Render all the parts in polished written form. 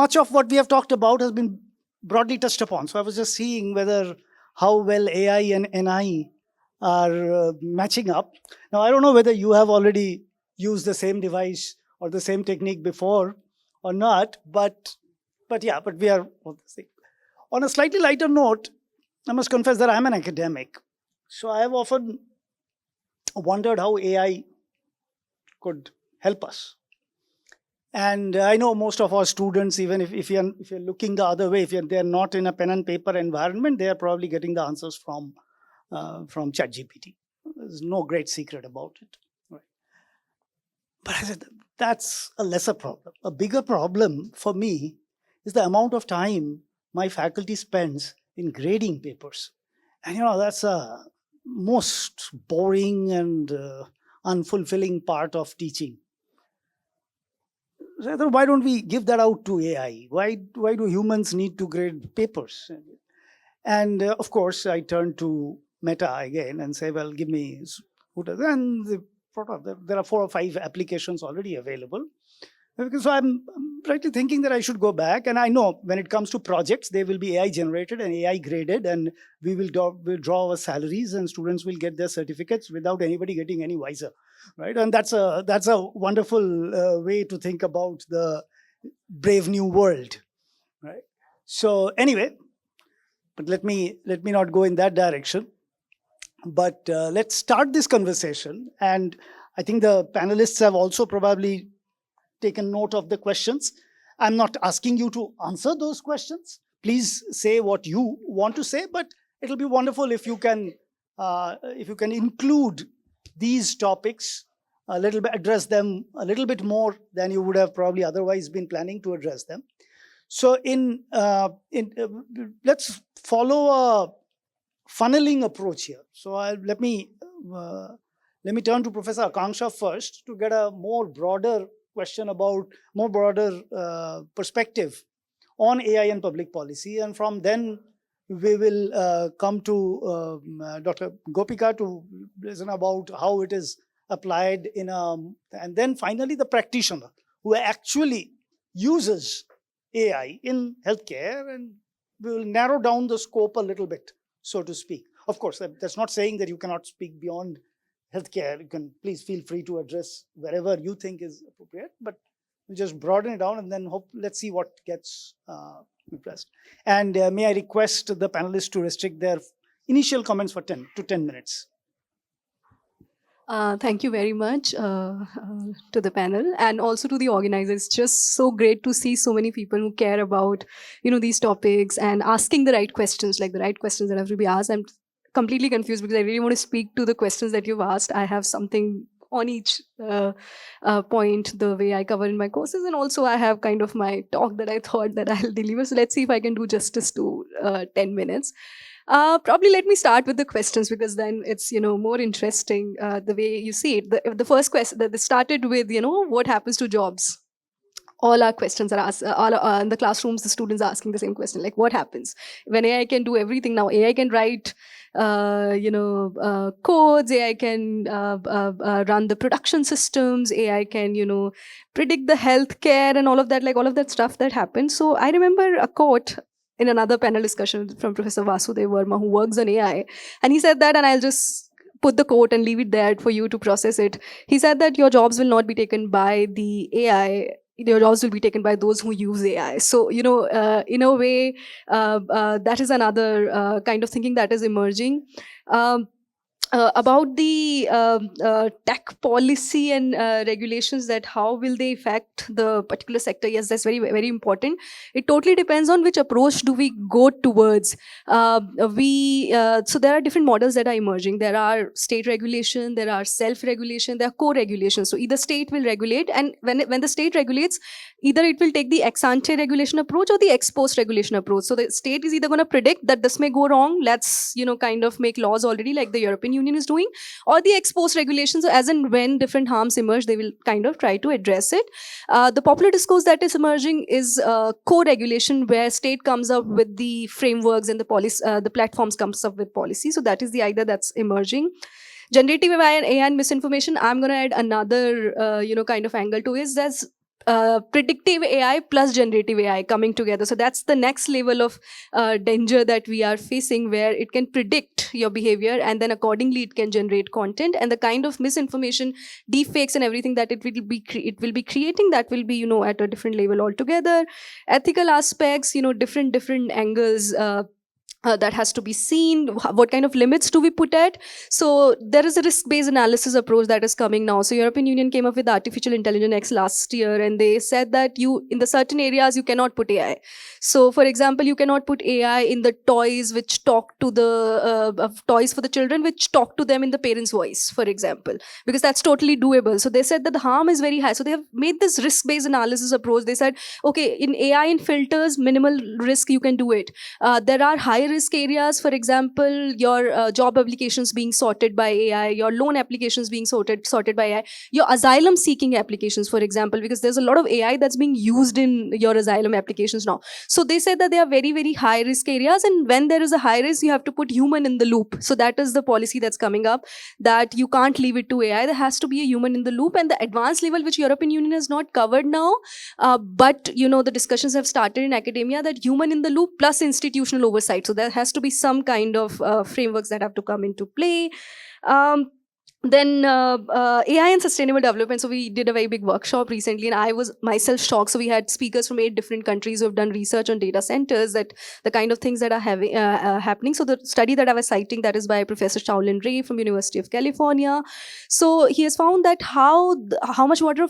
much of what we have talked about has been broadly touched upon. So I was just seeing how well AI and NI are matching up. Now, I don't know whether you have already used the same device or the same technique before or not, but we are on a slightly lighter note. I must confess that I'm an academic, so I have often wondered how AI could help us. And I know most of our students, even if you're looking the other way, if they're not in a pen and paper environment, they are probably getting the answers from ChatGPT. There's no great secret about it. Right? But I said, that's a lesser problem. A bigger problem for me is the amount of time my faculty spends in grading papers. And that's a most boring and unfulfilling part of teaching. Rather, why don't we give that out to AI? Why do humans need to grade papers? And of course, I turn to Meta again and say, well, give me who does. And there are 4 or 5 applications already available. So I'm rightly thinking that I should go back. And I know when it comes to projects, they will be AI generated and AI graded, and we'll draw our salaries, and students will get their certificates without anybody getting any wiser, right? And that's a wonderful way to think about the brave new world, right? So anyway, but let me not go in that direction. But let's start this conversation, and I think the panelists have also probably taken note of the questions. I'm not asking you to answer those questions. Please say what you want to say, but it'll be wonderful if you can include these topics a little bit, address them a little bit more than you would have probably otherwise been planning to address them. So let's follow a funneling approach here. So let me turn to Professor Akanksha first to get a more broader perspective on AI and public policy, and from then we will come to Dr. Gopika to listen about how it is applied and then finally the practitioner who actually uses AI in healthcare, and we will narrow down the scope a little bit, so to speak. Of course, that's not saying that you cannot speak beyond healthcare. You can please feel free to address wherever you think is appropriate, but we just broaden it down and then let's see what gets impressed. And may I request the panelists to restrict their initial comments for 10 minutes. Thank you very much to the panel and also to the organizers. It's just so great to see so many people who care about these topics and asking the right questions, like the right questions that have to be asked. I'm completely confused because I really want to speak to the questions that you've asked. I have something on each point, the way I cover in my courses, and also I have kind of my talk that I thought that I'll deliver. So let's see if I can do justice to 10 minutes. Probably let me start with the questions, because then it's more interesting the way you see it. The first question that started with what happens to jobs. All our questions are asked, in the classrooms, the students are asking the same question, like what happens when AI can do everything now? AI can write, codes, AI can run the production systems, AI can, predict the healthcare and all of that stuff that happens. So I remember a quote in another panel discussion from Professor Vasudev Verma, who works on AI, and he said that, and I'll just put the quote and leave it there for you to process it. He said that your jobs will not be taken by the AI, your jobs will be taken by those who use AI. So, in a way, that is another kind of thinking that is emerging. About the tech policy and regulations, that how will they affect the particular sector? Yes, that's very, very important. It totally depends on which approach do we go towards. So there are different models that are emerging. There are state regulation, there are self-regulation, there are co-regulation. So either state will regulate, and when the state regulates, either it will take the ex-ante regulation approach or the ex-post regulation approach. So the state is either going to predict that this may go wrong, let's kind of make laws already like the European Union is doing, or the ex-post regulations. So as and when different harms emerge, they will kind of try to address it. The popular discourse that is emerging is co-regulation, where state comes up with the frameworks and the platforms comes up with policy. So that is the idea that's emerging. Generative AI and misinformation, I'm going to add another kind of angle to it. There's predictive AI plus generative AI coming together. So that's the next level of danger that we are facing, where it can predict your behavior and then accordingly it can generate content, and the kind of misinformation, deepfakes and everything that it will be creating, that will be, you know, at a different level altogether. Ethical aspects, you know, different angles. That has to be seen. What kind of limits do we put at? So there is a risk-based analysis approach that is coming now. So European Union came up with Artificial Intelligence X last year, and they said that you, in the certain areas, you cannot put AI. So for example, you cannot put AI in the toys which talk to the toys for the children which talk to them in the parents' voice, for example, because that's totally doable. So they said that the harm is very high. So they have made this risk-based analysis approach. They said, okay, in AI and filters, minimal risk, you can do it. There are high risk areas, for example, your job applications being sorted by AI, your loan applications being sorted by AI, your asylum seeking applications, for example, because there's a lot of AI that's being used in your asylum applications now. So they said that they are very high risk areas, and when there is a high risk, you have to put human in the loop. So that is the policy that's coming up, that you can't leave it to AI. There has to be a human in the loop, and the advanced level, which European Union has not covered now, but you know, the discussions have started in academia, that human in the loop plus institutional oversight. So there has to be some kind of frameworks that have to come into play. Then AI and sustainable development. So we did a very big workshop recently, and I was myself shocked. So we had speakers from 8 different countries who have done research on data centers, that the kind of things that are happening. So the study that I was citing, that is by Professor Shaolin Ray from University of California. So he has found that how much water,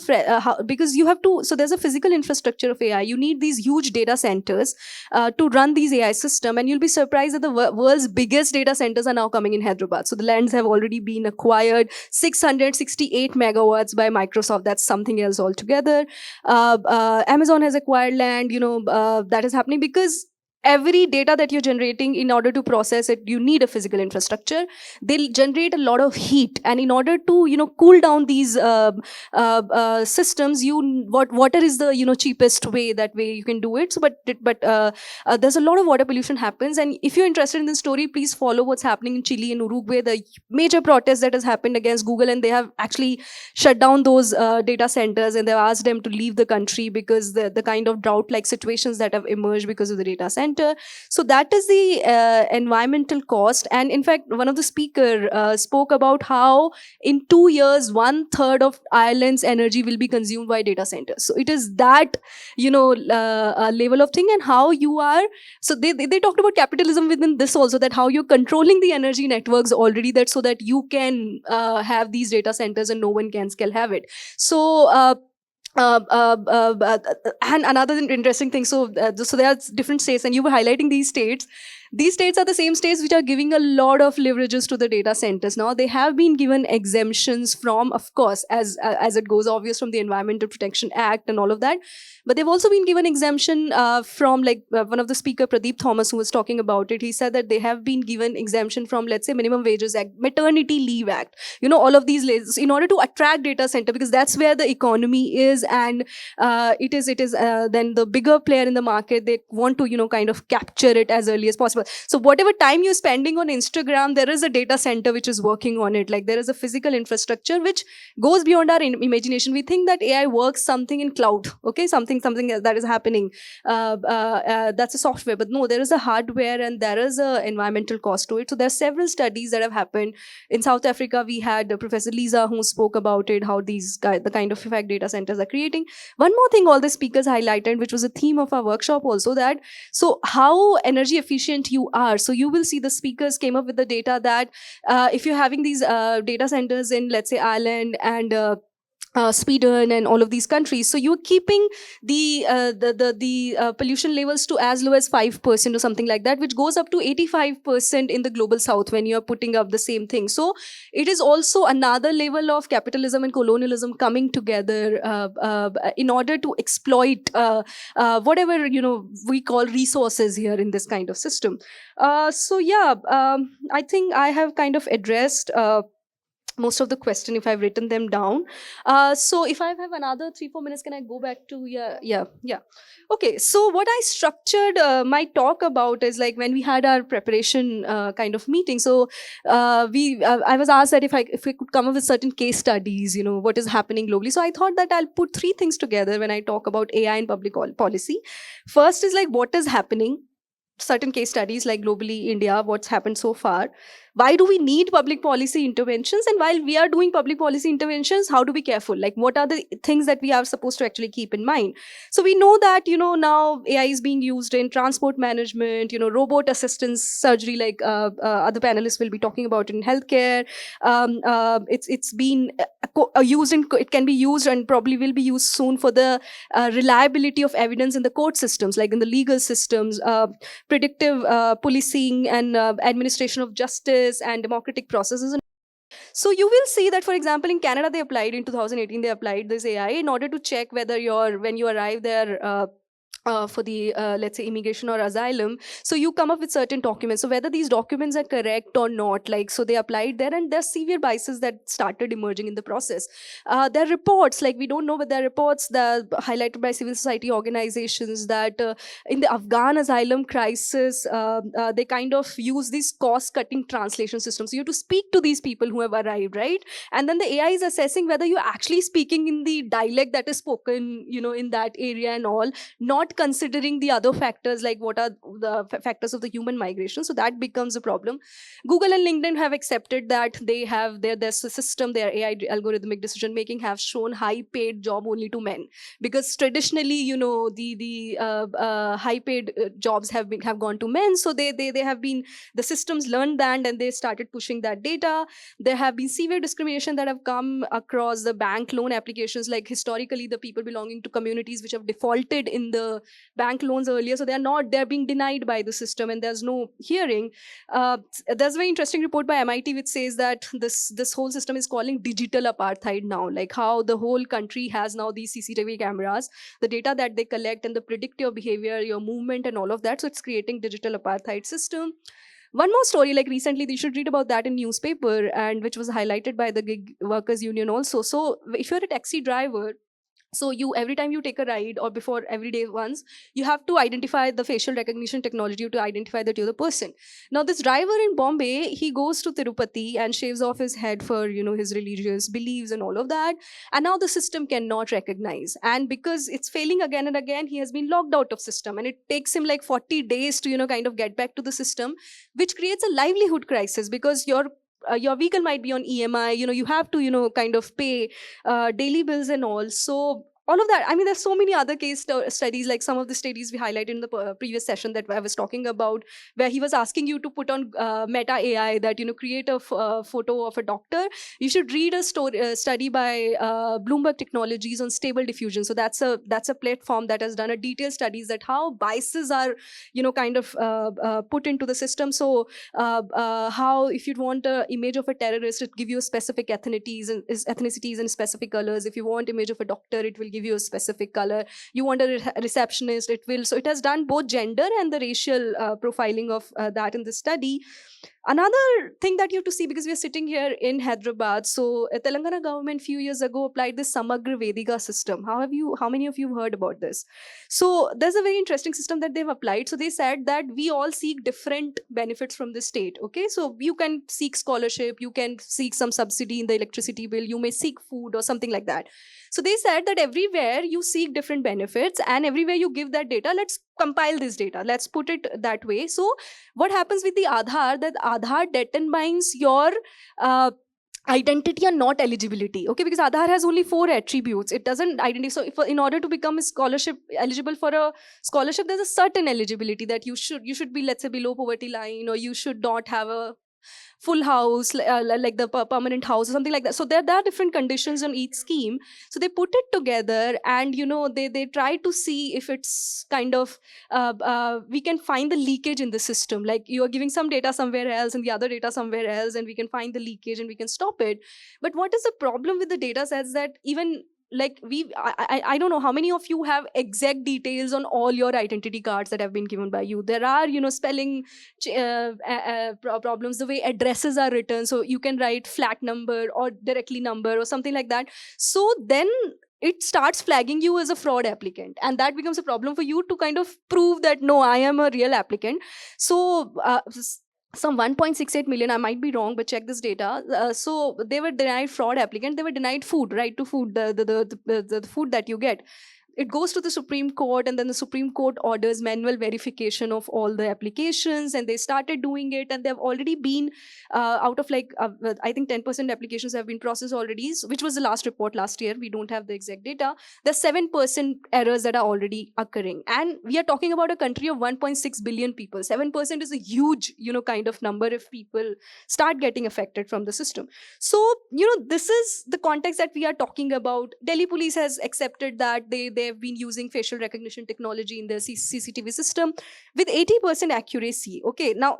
because you have to, so there's a physical infrastructure of AI. You need these huge data centers to run these AI system, and you'll be surprised that the world's biggest data centers are now coming in Hyderabad. So the lands have already been acquired. 668 megawatts by Microsoft. That's something else altogether. Amazon has acquired land. You know, that is happening because every data that you're generating, in order to process it, you need a physical infrastructure. They'll generate a lot of heat, and in order to, you know, cool down these systems, water is the, you know, cheapest way. That way you can do it. So but there's a lot of water pollution happens, and if you're interested in this story, please follow what's happening in Chile and Uruguay, the major protest that has happened against Google, and they have actually shut down those data centers, and they've asked them to leave the country because the kind of drought like situations that have emerged because of the data center. So that is the environmental cost. And in fact, one of the speaker spoke about how in 2 years, 1/3 of Ireland's energy will be consumed by data centers. So it is that, you know, level of thing, and how you are. So they talked about capitalism within this also, that how you're controlling the energy networks already, that so that you can have these data centers and no one can still have it. So and another interesting thing, so there are different states, and you were highlighting these states. These states are the same states which are giving a lot of leverages to the data centers. Now they have been given exemptions from, of course, as it goes obvious, from the Environmental Protection Act and all of that. But they've also been given exemption from, like one of the speaker, Pradeep Thomas, who was talking about it. He said that they have been given exemption from, let's say, Minimum Wages Act, Maternity Leave Act. You know, all of these in order to attract data center, because that's where the economy is, and it is then the bigger player in the market. They want to, you know, kind of capture it as early as possible. So whatever time you're spending on Instagram, there is a data center which is working on it. Like there is a physical infrastructure which goes beyond our imagination. We think that AI works something in cloud, okay, something that is happening. That's a software, but no, there is a hardware and there is a environmental cost to it. So there are several studies that have happened. In South Africa, we had Professor Lisa who spoke about it, how the kind of effect data centers are creating. One more thing all the speakers highlighted, which was a theme of our workshop also, that so how energy efficient you are. So you will see the speakers came up with the data that if you're having these data centers in, let's say, Ireland and Sweden and all of these countries, so you're keeping the pollution levels to as low as 5% or something like that, which goes up to 85% in the global south when you're putting up the same thing. So it is also another level of capitalism and colonialism coming together in order to exploit whatever, you know, we call resources here in this kind of system. So yeah, I think I have kind of addressed most of the question if I've written them down. So if I have another 3-4 minutes, can I go back to yeah. Okay, so what I structured my talk about is like when we had our preparation kind of meeting. So I was asked that if we could come up with certain case studies, what is happening globally. So I thought that I'll put three things together when I talk about AI in public policy. First is like what is happening, certain case studies like globally, India, what's happened so far. Why do we need public policy interventions? And while we are doing public policy interventions, how do we careful? Like what are the things that we are supposed to actually keep in mind? So we know that, now AI is being used in transport management, robot assistance surgery, like other panelists will be talking about in healthcare. It's been used in, it can be used and probably will be used soon for the reliability of evidence in the court systems, like in the legal systems, predictive policing and administration of justice and democratic processes. So you will see that, for example, in Canada, they applied in 2018, they applied this AI in order to check whether when you arrive there, for the let's say immigration or asylum, so you come up with certain documents, so whether these documents are correct or not, like, so they applied there, and there's severe biases that started emerging in the process. There are reports, like we don't know, but there are reports that highlighted by civil society organizations that in the Afghan asylum crisis, they kind of use these cost-cutting translation systems. So you have to speak to these people who have arrived, right? And then the AI is assessing whether you're actually speaking in the dialect that is spoken, in that area and all, not considering the other factors, like what are the factors of the human migration. So that becomes a problem. Google and LinkedIn have accepted that they have their system, their AI algorithmic decision making have shown high paid job only to men, because traditionally, the high paid jobs have gone to men. So they have been, the systems learned that and they started pushing that data. There have been severe discrimination that have come across the bank loan applications, like historically the people belonging to communities which have defaulted in the bank loans earlier, so they're being denied by the system and there's no hearing. There's a very interesting report by MIT which says that this whole system is calling digital apartheid now, like how the whole country has now these CCTV cameras, the data that they collect and the predict your behavior, your movement and all of that. So it's creating digital apartheid system. One more story, like recently, you should read about that in newspaper, and which was highlighted by the gig workers union also. So if you're a taxi driver, so you, every time you take a ride or before every day once, you have to identify the facial recognition technology to identify that you're the person. Now this driver in Bombay, he goes to Tirupati and shaves off his head for his religious beliefs and all of that, and now the system cannot recognize, and because it's failing again and again, he has been locked out of system, and it takes him like 40 days to kind of get back to the system, which creates a livelihood crisis, because your vehicle might be on EMI, you have to kind of pay daily bills and all. So all of that, I mean, there's so many other case studies, like some of the studies we highlighted in the previous session that I was talking about, where he was asking you to put on Meta AI that create a photo of a doctor. You should read a study by Bloomberg Technologies on stable diffusion. So that's a platform that has done a detailed studies that how biases are kind of put into the system. So how if you want an image of a terrorist, it give you a specific ethnicities and specific colors. If you want image of a doctor, it will give you a specific color. You want a receptionist, it will. So it has done both gender and the racial profiling of that in the study. Another thing that you have to see, because we are sitting here in Hyderabad, so Telangana government few years ago applied this Samagra Vedika system. How many of you have heard about this? So there's a very interesting system that they've applied. So they said that we all seek different benefits from the state. Okay, so you can seek scholarship, you can seek some subsidy in the electricity bill, you may seek food or something like that. So they said that everywhere you seek different benefits and everywhere you give that data, let's compile this data, let's put it that way. So what happens with the Aadhaar, that Aadhaar determines your identity and not eligibility. Okay, because Aadhaar has only 4 attributes. It doesn't identify. So in order to become a scholarship eligible for a scholarship, there's a certain eligibility that you should be, let's say, below poverty line, or you should not have a full house, like the permanent house or something like that. So there are different conditions on each scheme. So they put it together and they try to see if it's kind of we can find the leakage in the system, like you are giving some data somewhere else and the other data somewhere else, and we can find the leakage and we can stop it. But what is the problem with the data sets, that even like I don't know how many of you have exact details on all your identity cards that have been given by you. There are, spelling problems, the way addresses are written. So you can write flat number or directly number or something like that. So then it starts flagging you as a fraud applicant, and that becomes a problem for you to kind of prove that no, I am a real applicant. So some 1.68 million, I might be wrong, but check this data. So they were denied fraud applicant, they were denied food, right to food, the food that you get. It goes to the Supreme Court, and then the Supreme Court orders manual verification of all the applications, and they started doing it, and they've already been out of like I think 10% applications have been processed already, which was the last report last year. We don't have the exact data. There's 7% errors that are already occurring, and we are talking about a country of 1.6 billion people. 7% is a huge kind of number if people start getting affected from the system. So this is the context that we are talking about. Delhi police has accepted that they've been using facial recognition technology in their CCTV system with 80% accuracy. Okay, now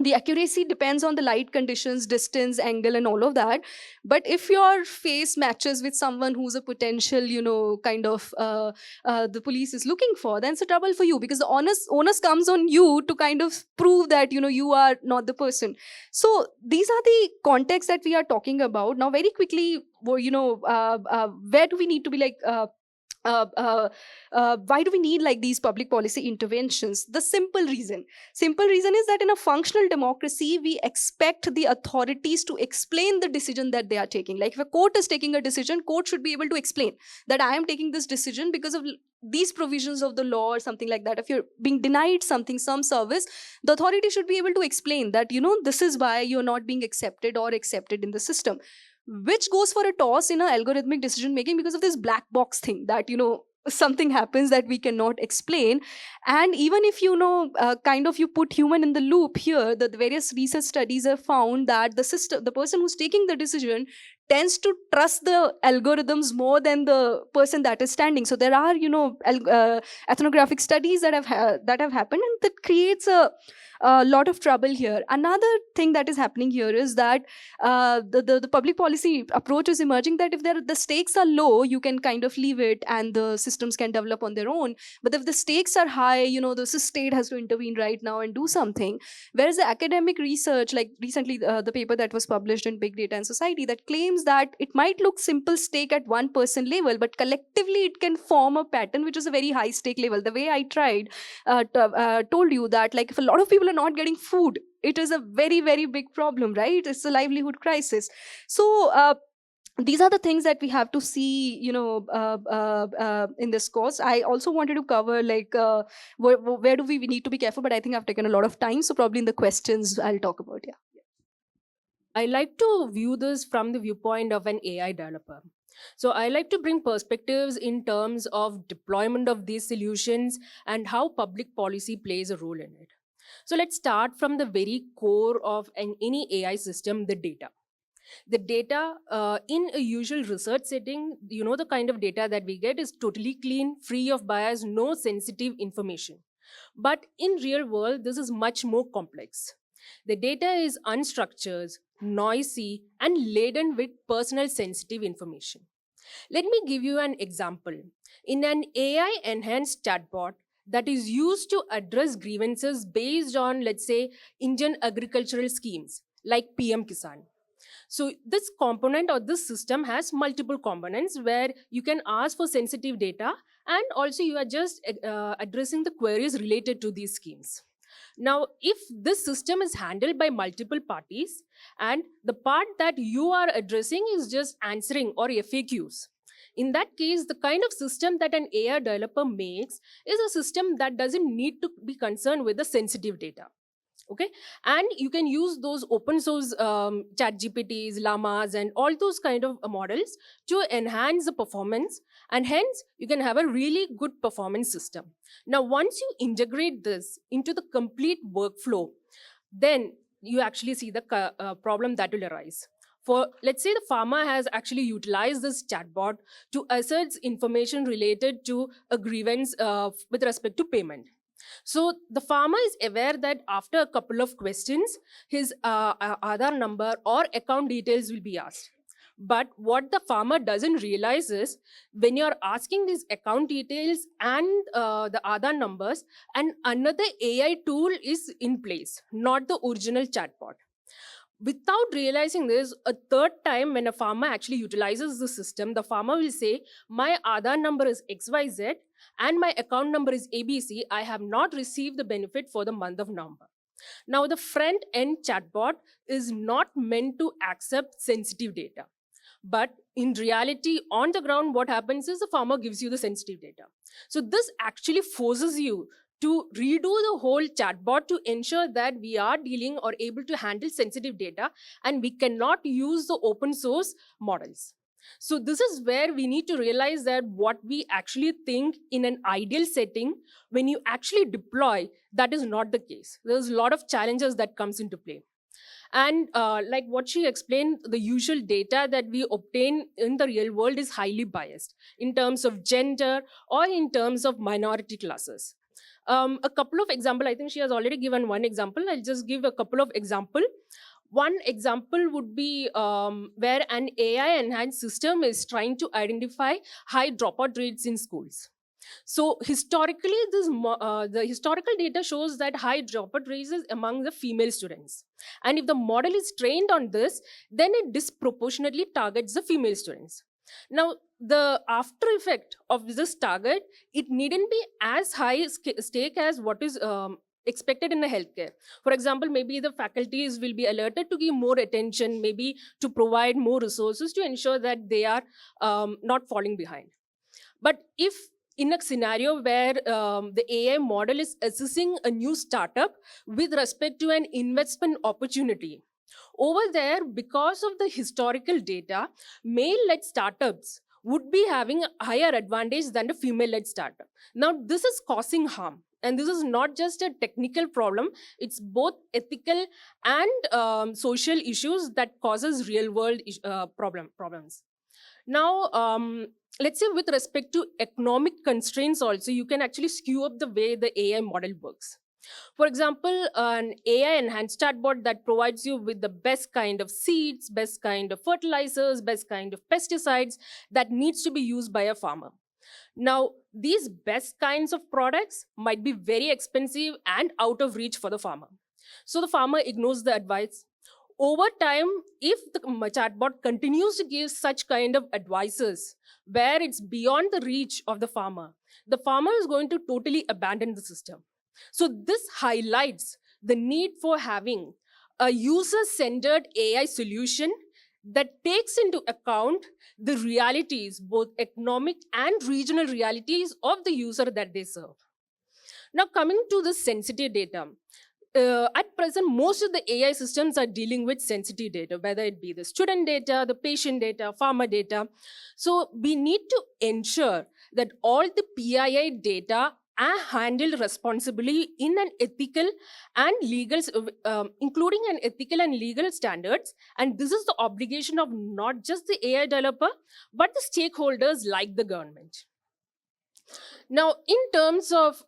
the accuracy depends on the light conditions, distance, angle, and all of that. But if your face matches with someone who's a potential, kind of the police is looking for, then it's a trouble for you, because the onus comes on you to kind of prove that you are not the person. So these are the contexts that we are talking about. Now, very quickly, where do we need to be like? Why do we need like these public policy interventions? The simple reason is that in a functional democracy, we expect the authorities to explain the decision that they are taking. Like if a court is taking a decision, court should be able to explain that I am taking this decision because of these provisions of the law or something like that. If you're being denied something, some service, the authority should be able to explain that this is why you're not being accepted or accepted in the system, which goes for a toss in a algorithmic decision making because of this black box thing that something happens that we cannot explain. And even if kind of you put human in the loop here, the various research studies have found that the person who's taking the decision tends to trust the algorithms more than the person that is standing. So there are ethnographic studies that have happened, and that creates a lot of trouble here. Another thing that is happening here is that the public policy approach is emerging that if the stakes are low, you can kind of leave it and the systems can develop on their own. But if the stakes are high, the state has to intervene right now and do something. Whereas the academic research, like recently the paper that was published in Big Data and Society, that claims that it might look simple stake at one person level, but collectively it can form a pattern which is a very high stake level. The way I told you that, like, if a lot of people are not getting food, it is a very, very big problem, right? It's a livelihood crisis. So these are the things that we have to see, in this course. I also wanted to cover like where do we need to be careful, but I think I've taken a lot of time, so probably in the questions I'll talk about. Yeah. I like to view this from the viewpoint of an AI developer. So I like to bring perspectives in terms of deployment of these solutions and how public policy plays a role in it. So let's start from the very core of any AI system, the data. The data in a usual research setting, the kind of data that we get is totally clean, free of bias, no sensitive information. But in real world, this is much more complex. The data is unstructured, noisy, and laden with personal sensitive information. Let me give you an example. In an AI-enhanced chatbot that is used to address grievances based on, let's say, Indian agricultural schemes like PM Kisan. So this component or this system has multiple components where you can ask for sensitive data, and also you are just addressing the queries related to these schemes. Now, if this system is handled by multiple parties and the part that you are addressing is just answering or FAQs, in that case, the kind of system that an AI developer makes is a system that doesn't need to be concerned with the sensitive data. Okay, and you can use those open source chat GPTs, llamas, and all those kind of models to enhance the performance, and hence you can have a really good performance system. Now, once you integrate this into the complete workflow, then you actually see the problem that will arise. For, let's say, the farmer has actually utilized this chatbot to assert information related to a grievance with respect to payment. So the farmer is aware that after a couple of questions, his Aadhaar number or account details will be asked. But what the farmer doesn't realize is when you're asking these account details and the Aadhaar numbers, and another AI tool is in place, not the original chatbot. Without realizing this, a third time when a farmer actually utilizes the system, the farmer will say, my Aadhaar number is XYZ and my account number is ABC. I have not received the benefit for the month of November. Now, the front end chatbot is not meant to accept sensitive data. But in reality, on the ground, what happens is the farmer gives you the sensitive data. So this actually forces you to redo the whole chatbot to ensure that we are dealing or able to handle sensitive data, and we cannot use the open source models. So this is where we need to realize that what we actually think in an ideal setting, when you actually deploy, that is not the case. There's a lot of challenges that comes into play. And like what she explained, the usual data that we obtain in the real world is highly biased in terms of gender or in terms of minority classes. A couple of examples, I think she has already given one example. I'll just give a couple of examples. One example would be where an AI-enhanced system is trying to identify high dropout rates in schools. So historically, the historical data shows that high dropout rates is among the female students. And if the model is trained on this, then it disproportionately targets the female students. Now, the after effect of this target, it needn't be as high stake as what is expected in the healthcare. For example, maybe the faculties will be alerted to give more attention, maybe to provide more resources to ensure that they are not falling behind. But if in a scenario where the AI model is assessing a new startup with respect to an investment opportunity, over there, because of the historical data, male-led startups would be having a higher advantage than the female-led startup. Now, this is causing harm. And this is not just a technical problem, it's both ethical and social issues that causes real-world problems. Now, let's say with respect to economic constraints also, you can actually skew up the way the AI model works. For example, an AI-enhanced chatbot that provides you with the best kind of seeds, best kind of fertilizers, best kind of pesticides that needs to be used by a farmer. Now, these best kinds of products might be very expensive and out of reach for the farmer. So the farmer ignores the advice. Over time, if the chatbot continues to give such kind of advices where it's beyond the reach of the farmer is going to totally abandon the system. So this highlights the need for having a user-centered AI solution that takes into account the realities, both economic and regional realities of the user that they serve. Now, coming to the sensitive data. At present, most of the AI systems are dealing with sensitive data, whether it be the student data, the patient data, farmer data. So we need to ensure that all the PII data are handled responsibly in an ethical and legal, including an ethical and legal standards. And this is the obligation of not just the AI developer, but the stakeholders like the government. Now, in terms of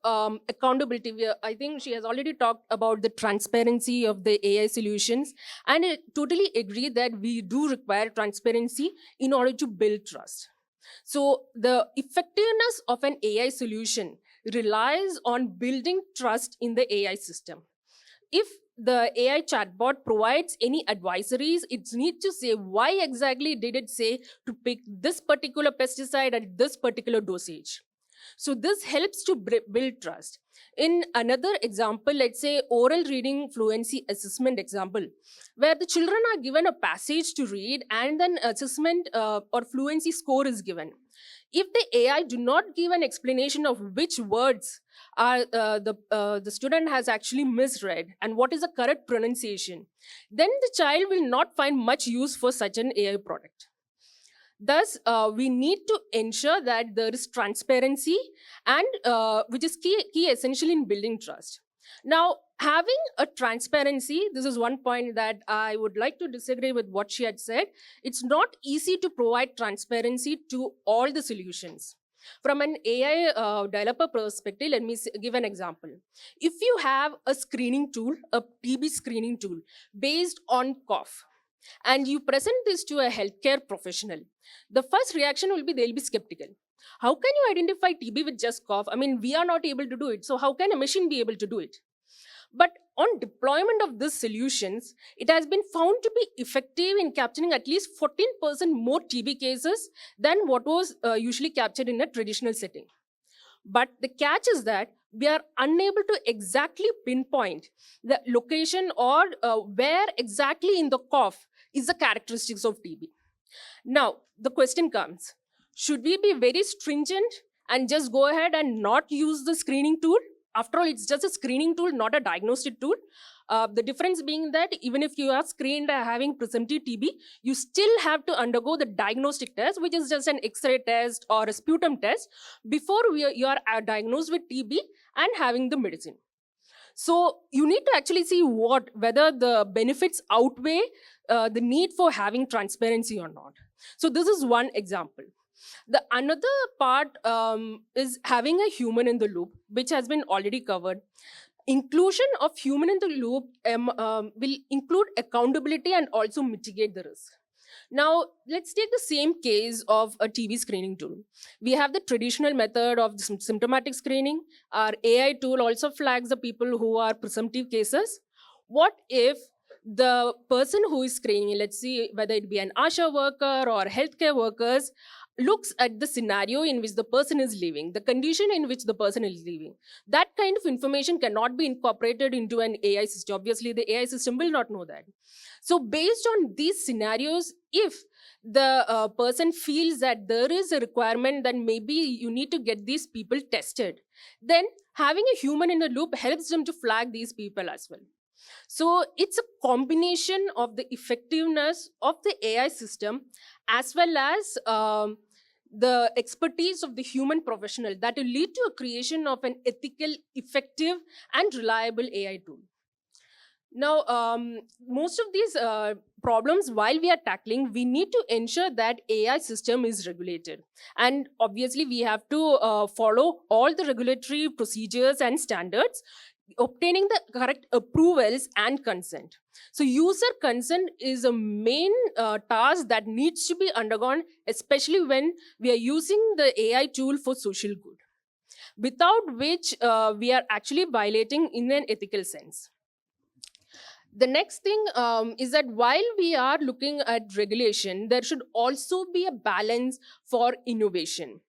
accountability, I think she has already talked about the transparency of the AI solutions. And I totally agree that we do require transparency in order to build trust. So the effectiveness of an AI solution relies on building trust in the AI system. If the AI chatbot provides any advisories, it needs to say why exactly did it say to pick this particular pesticide at this particular dosage. So this helps to build trust. In another example, let's say oral reading fluency assessment example, where the children are given a passage to read and then assessment or fluency score is given. If the AI do not give an explanation of which words are the student has actually misread and what is the correct pronunciation, then the child will not find much use for such an AI product. Thus, we need to ensure that there is transparency and which is key essentially in building trust. Now, having a transparency, this is one point that I would like to disagree with what she had said. It's not easy to provide transparency to all the solutions. From an AI developer perspective, let me give an example. If you have a screening tool, a TB screening tool based on cough, and you present this to a healthcare professional, the first reaction will be they'll be skeptical. How can you identify TB with just cough? I mean, we are not able to do it. So how can a machine be able to do it? But on deployment of these solutions, it has been found to be effective in capturing at least 14% more TB cases than what was usually captured in a traditional setting. But the catch is that we are unable to exactly pinpoint the location or where exactly in the cough is the characteristics of TB. Now, the question comes, should we be very stringent and just go ahead and not use the screening tool? After all, it's just a screening tool, not a diagnostic tool. The difference being that even if you are screened having presumptive TB, you still have to undergo the diagnostic test, which is just an X-ray test or a sputum test before you are diagnosed with TB and having the medicine. So you need to actually see whether the benefits outweigh the need for having transparency or not. So this is one example. The another part is having a human in the loop, which has been already covered. Inclusion of human in the loop will include accountability and also mitigate the risk. Now, let's take the same case of a TB screening tool. We have the traditional method of symptomatic screening. Our AI tool also flags the people who are presumptive cases. What if the person who is screening, let's see whether it be an ASHA worker or healthcare workers, looks at the scenario in which the person is living, the condition in which the person is living. That kind of information cannot be incorporated into an AI system. Obviously, the AI system will not know that. So based on these scenarios, if the person feels that there is a requirement that maybe you need to get these people tested, then having a human in the loop helps them to flag these people as well. So it's a combination of the effectiveness of the AI system as well as the expertise of the human professional that will lead to a creation of an ethical, effective, and reliable AI tool. Now, most of these problems, while we are tackling, we need to ensure that AI system is regulated. And obviously, we have to follow all the regulatory procedures and standards, obtaining the correct approvals and consent. So user consent is a main task that needs to be undergone, especially when we are using the AI tool for social good, without which we are actually violating in an ethical sense. The next thing is that while we are looking at regulation, there should also be a balance for innovation.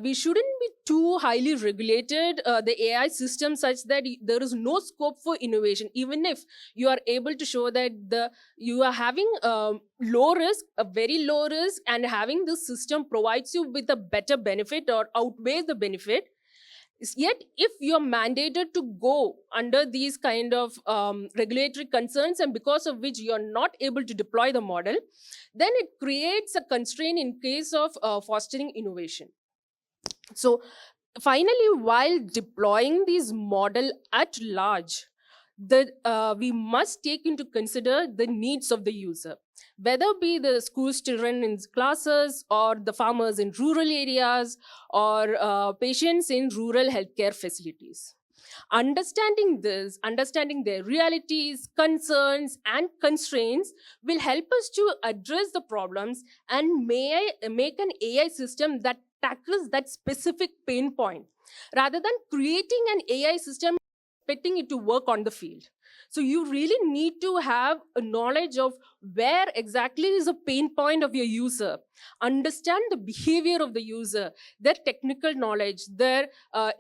We shouldn't be too highly regulated the AI system such that there is no scope for innovation, even if you are able to show that you are having low risk, a very low risk, and having this system provides you with a better benefit or outweighs the benefit. Yet, if you're mandated to go under these kind of regulatory concerns, and because of which you're not able to deploy the model, then it creates a constraint in case of fostering innovation. So finally, while deploying these model at large, we must take into consider the needs of the user, whether be the school's children in classes or the farmers in rural areas or patients in rural healthcare facilities. Understanding this, understanding their realities, concerns, and constraints will help us to address the problems and make an AI system that tackles that specific pain point, rather than creating an AI system expecting it to work on the field. So you really need to have a knowledge of where exactly is the pain point of your user, understand the behavior of the user, their technical knowledge, their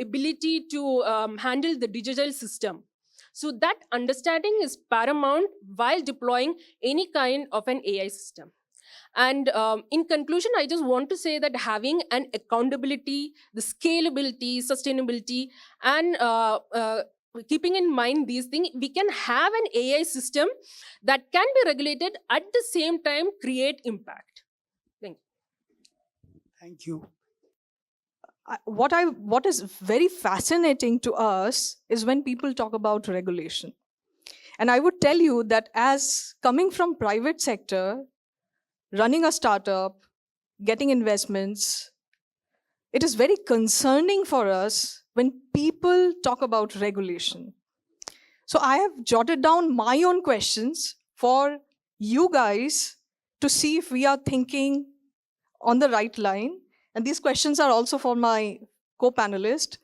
ability to handle the digital system. So that understanding is paramount while deploying any kind of an AI system. And in conclusion, I just want to say that having an accountability, the scalability, sustainability, and keeping in mind these things, we can have an AI system that can be regulated at the same time create impact. Thank you. Thank you. What is very fascinating to us is when people talk about regulation. And I would tell you that as coming from private sector, running a startup, getting investments, it is very concerning for us when people talk about regulation. So I have jotted down my own questions for you guys to see if we are thinking on the right line. And these questions are also for my co-panelist.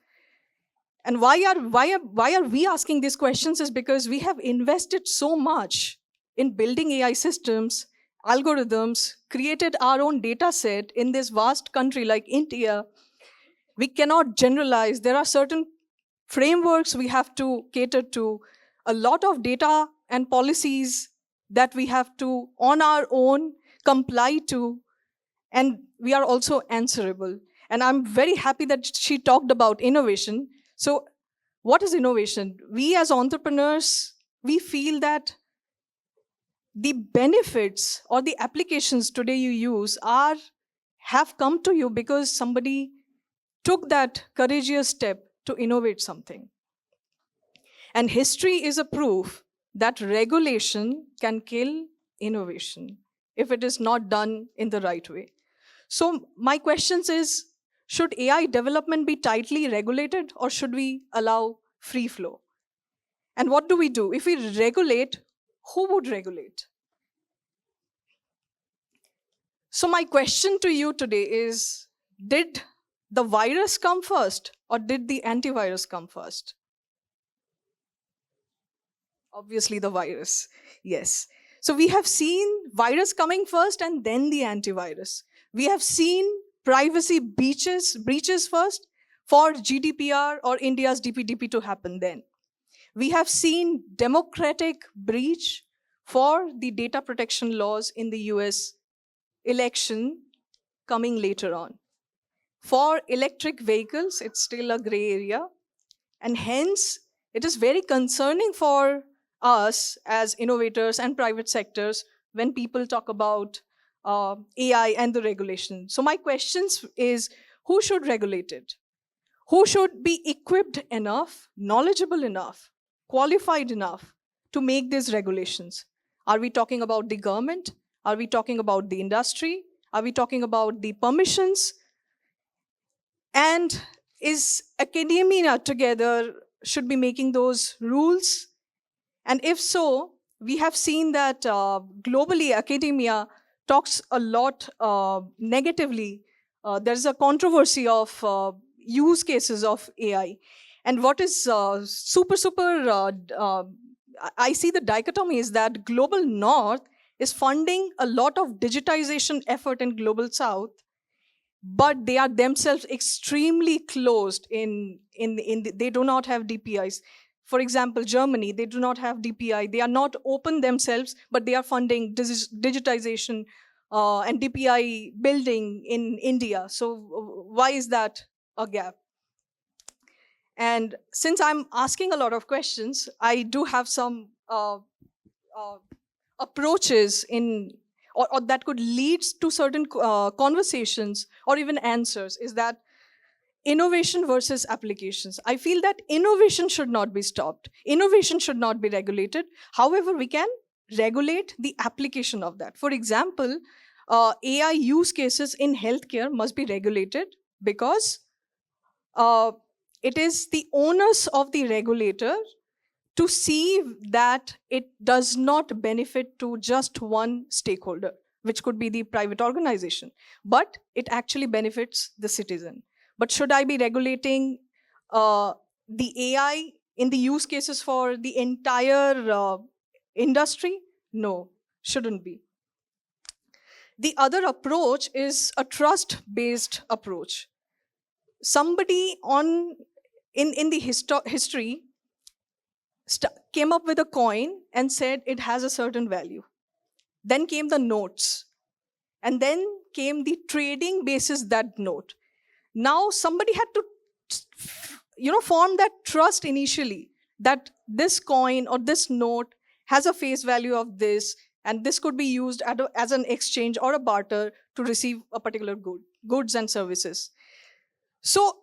And why are we asking these questions is because we have invested so much in building AI systems, algorithms, created our own data set in this vast country like India. We cannot generalize. There are certain frameworks we have to cater to, a lot of data and policies that we have to, on our own, comply to, and we are also answerable. And I'm very happy that she talked about innovation. So what is innovation? We as entrepreneurs, we feel that the benefits or the applications today you use have come to you because somebody took that courageous step to innovate something. And history is a proof that regulation can kill innovation if it is not done in the right way. So my questions is, should AI development be tightly regulated or should we allow free flow? And what do we do? If we regulate, who would regulate? So my question to you today is, did the virus come first or did the antivirus come first? Obviously the virus, yes. So we have seen virus coming first and then the antivirus. We have seen privacy breaches first for GDPR or India's DPDP to happen then. We have seen democratic breach for the data protection laws in the US election coming later on. For electric vehicles, it's still a gray area. And hence, it is very concerning for us as innovators and private sectors when people talk about AI and the regulation. So my questions is, who should regulate it? Who should be equipped enough, knowledgeable enough, qualified enough to make these regulations? Are we talking about the government? Are we talking about the industry? Are we talking about the permissions? And is academia together should be making those rules? And if so, we have seen that globally academia talks a lot negatively. There's a controversy of use cases of AI. And what is I see the dichotomy is that global north is funding a lot of digitization effort in global south, but they are themselves extremely closed they do not have DPIs. For example, Germany, they do not have DPI. They are not open themselves, but they are funding digitization and DPI building in India. So why is that a gap? And since I'm asking a lot of questions, I do have some approaches or that could lead to certain conversations or even answers, is that innovation versus applications. I feel that innovation should not be stopped. Innovation should not be regulated. However, we can regulate the application of that. For example, AI use cases in healthcare must be regulated because it is the onus of the regulator to see that it does not benefit to just one stakeholder, which could be the private organization, but it actually benefits the citizen. But should I be regulating the AI in the use cases for the entire industry? No, shouldn't be. The other approach is a trust-based approach. Somebody in the history came up with a coin and said it has a certain value. Then came the notes. And then came the trading basis that note. Now somebody had to form that trust initially, that this coin or this note has a face value of this, and this could be used as an exchange or a barter to receive a particular goods and services. So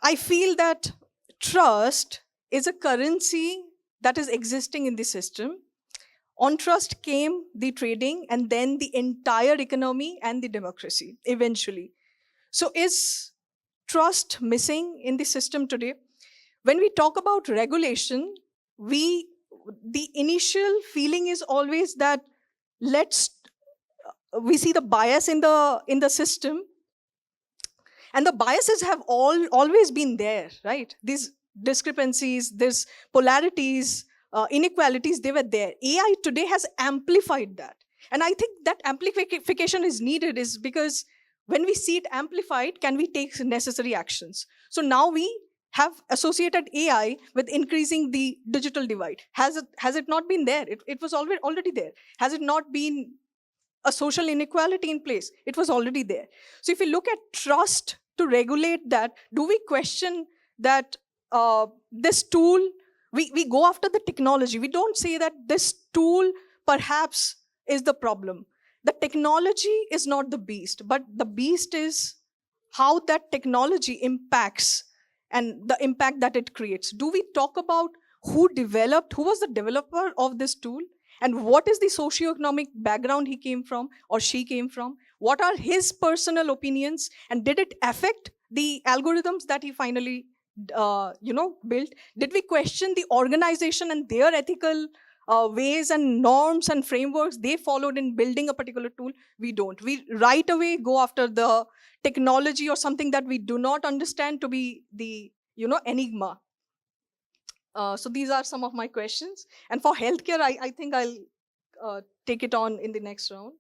I feel that trust is a currency that is existing in the system. On trust came the trading and then the entire economy and the democracy eventually. So is trust missing in the system today? When we talk about regulation, the initial feeling is always that we see the bias in the system, and the biases have always been there, right? These discrepancies, these polarities, inequalities, they were there. AI today has amplified that. And I think that amplification is needed is because when we see it amplified, can we take necessary actions? So now we have associated AI with increasing the digital divide. Has it not been there? It was already there. Has it not been a social inequality in place? It was already there. So if we look at trust to regulate that, do we question that this tool, we go after the technology. We don't say that this tool perhaps is the problem. The technology is not the beast, but the beast is how that technology impacts and the impact that it creates. Do we talk about who was the developer of this tool? And what is the socioeconomic background he came from or she came from? What are his personal opinions? And did it affect the algorithms that he finally built? Did we question the organization and their ethical ways and norms and frameworks they followed in building a particular tool? We don't. We right away go after the technology or something that we do not understand to be the enigma. So these are some of my questions. And for healthcare, I think I'll take it on in the next round.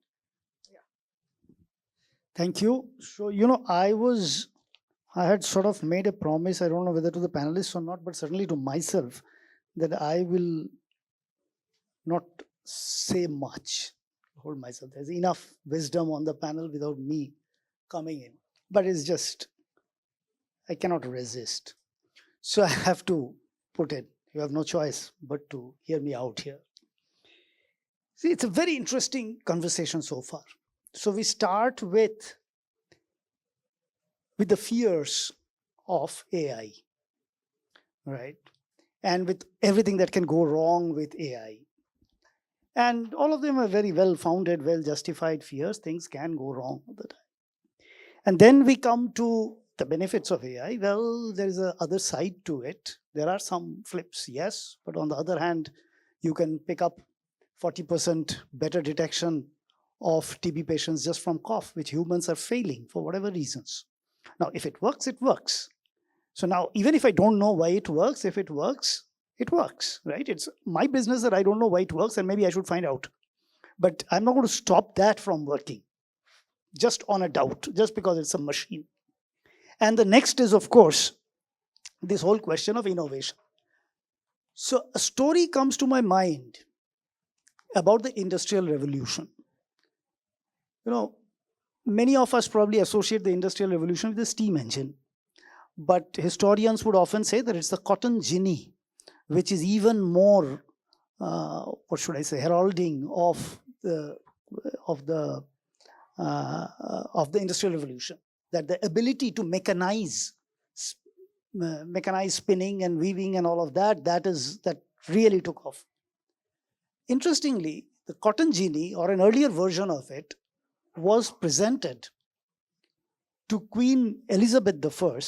Thank you. So, I had sort of made a promise, I don't know whether to the panelists or not, but certainly to myself, that I will not say much, hold myself. There's enough wisdom on the panel without me coming in. But it's just, I cannot resist. So I have to put it. You have no choice but to hear me out here. See, it's a very interesting conversation so far. So we start with the fears of AI, right? And with everything that can go wrong with AI. And all of them are very well-founded, well-justified fears. Things can go wrong all the time. And then we come to the benefits of AI. Well, there is a other side to it. There are some flips, yes. But on the other hand, you can pick up 40% better detection of TB patients just from cough, which humans are failing for whatever reasons. Now, if it works, it works. So now, even if I don't know why it works, if it works, it works, right? It's my business that I don't know why it works, and maybe I should find out. But I'm not going to stop that from working just on a doubt, just because it's a machine. And the next is, of course, this whole question of innovation. So a story comes to my mind about the Industrial Revolution. Many of us probably associate the Industrial Revolution with the steam engine. But historians would often say that it's the cotton ginny, which is even more, heralding of the Industrial Revolution. That the ability to mechanize spinning and weaving and all of that really took off. Interestingly, the cotton ginny, or an earlier version of it, was presented to Queen Elizabeth I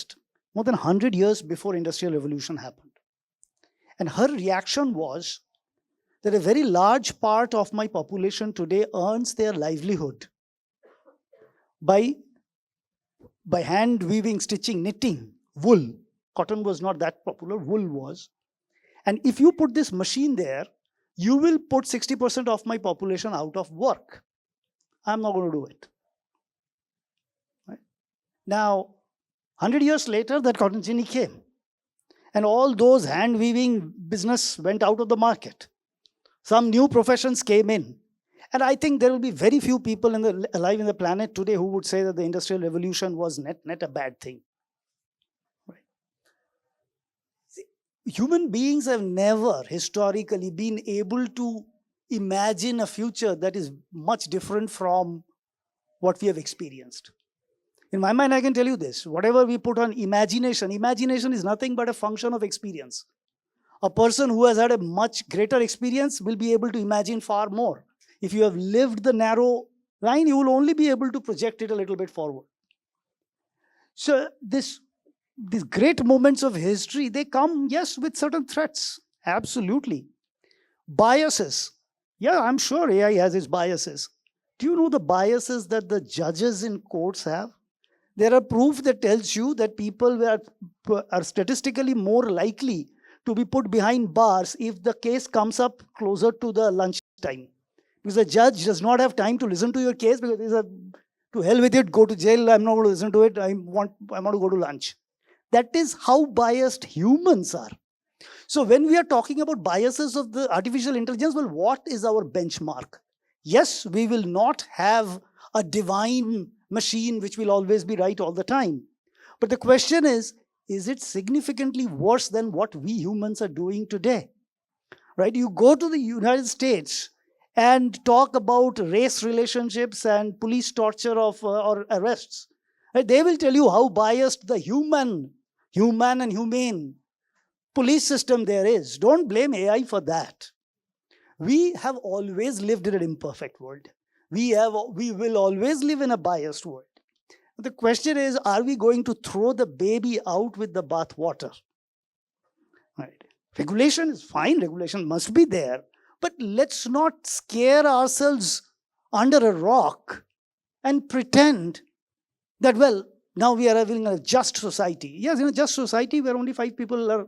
more than 100 years before Industrial Revolution happened. And her reaction was that a very large part of my population today earns their livelihood by hand weaving, stitching, knitting, wool. Cotton was not that popular, wool was. And if you put this machine there, you will put 60% of my population out of work. I'm not going to do it. Right? Now, 100 years later, that cotton ginny came. And all those hand weaving business went out of the market. Some new professions came in. And I think there will be very few people alive in the planet today who would say that the Industrial Revolution was net a bad thing. Right? See, human beings have never historically been able to imagine a future that is much different from what we have experienced. In my mind, I can tell you this. Whatever we put on imagination is nothing but a function of experience. A person who has had a much greater experience will be able to imagine far more. If you have lived the narrow line, you will only be able to project it a little bit forward. So these great moments of history, they come, yes, with certain threats. Absolutely. Biases. Yeah, I'm sure AI has its biases. Do you know the biases that the judges in courts have? There are proof that tells you that people are statistically more likely to be put behind bars if the case comes up closer to the lunch time. Because the judge does not have time to listen to your case because he's to hell with it, go to jail, I'm not going to listen to it, I want to go to lunch. That is how biased humans are. So when we are talking about biases of the artificial intelligence, well, what is our benchmark? Yes, we will not have a divine machine which will always be right all the time. But the question is it significantly worse than what we humans are doing today? Right? You go to the United States and talk about race relationships and police torture of or arrests. Right? They will tell you how biased the human and humane police system there is. Don't blame AI for that. We have always lived in an imperfect world. We will always live in a biased world. The question is, are we going to throw the baby out with the bathwater? Right. Regulation is fine, regulation must be there, but let's not scare ourselves under a rock and pretend that, well, now we are living in a just society. Yes, in a just society where only 5 people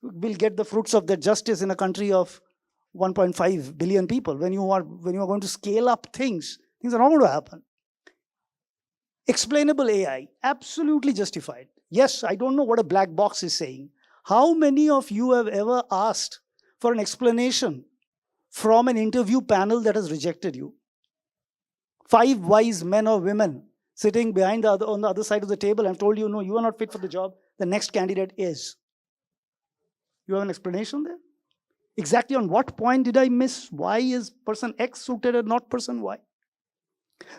will get the fruits of that justice in a country of 1.5 billion people. When you are going to scale up things are not going to happen. Explainable AI, absolutely justified. Yes, I don't know what a black box is saying. How many of you have ever asked for an explanation from an interview panel that has rejected you? 5 wise men or women sitting behind on the other side of the table and told you, no, you are not fit for the job. The next candidate is. You have an explanation there? Exactly on what point did I miss? Why is person X suited and not person Y?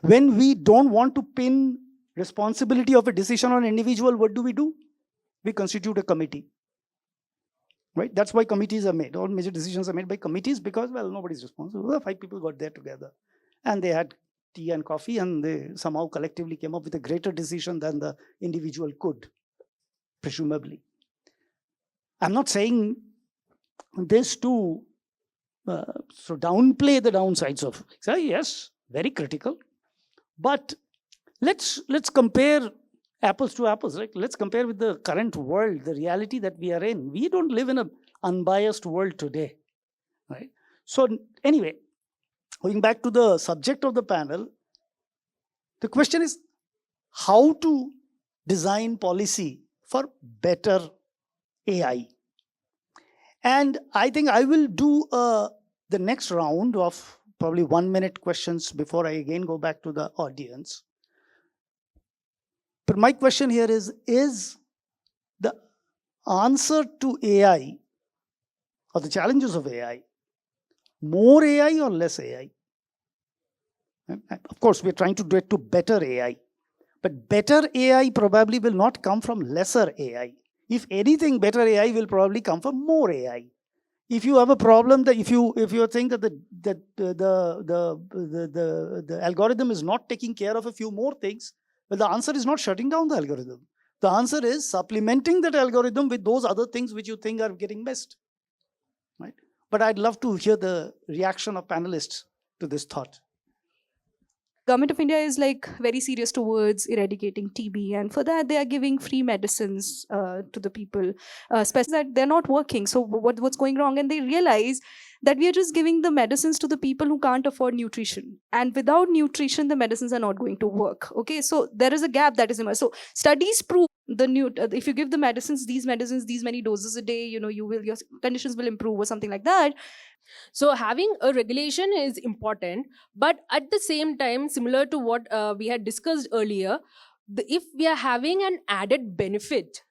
When we don't want to pin responsibility of a decision on an individual, what do? We constitute a committee. Right? That's why committees are made. All major decisions are made by committees because, well, nobody's responsible. The 5 people got there together and they had tea and coffee and they somehow collectively came up with a greater decision than the individual could, presumably. I'm not saying this to downplay the downsides of it. Yes, very critical. But let's compare apples to apples, right? Let's compare with the current world, the reality that we are in. We don't live in an unbiased world today, right? So anyway, going back to the subject of the panel, the question is how to design policy for better AI. And I think I will do the next round of probably 1-minute questions before I again go back to the audience. But my question here is the answer to AI or the challenges of AI more AI or less AI? Of course, we're trying to do it to better AI. But better AI probably will not come from lesser AI. If anything, better AI will probably come from more AI. If you have a problem that if you think that the algorithm is not taking care of a few more things, well, the answer is not shutting down the algorithm. The answer is supplementing that algorithm with those other things which you think are getting missed. Right? But I'd love to hear the reaction of panelists to this thought. Government of India is like very serious towards eradicating TB, and for that they are giving free medicines to the people, especially that they're not working. So what's going wrong? And they realize that we are just giving the medicines to the people who can't afford nutrition, and without nutrition the medicines are not going to work. Okay, so there is a gap that is emerged. So studies prove if you give the medicines these many doses a day, your conditions will improve or something like that. So having a regulation is important, but at the same time, similar to what we had discussed earlier, if we are having an added benefit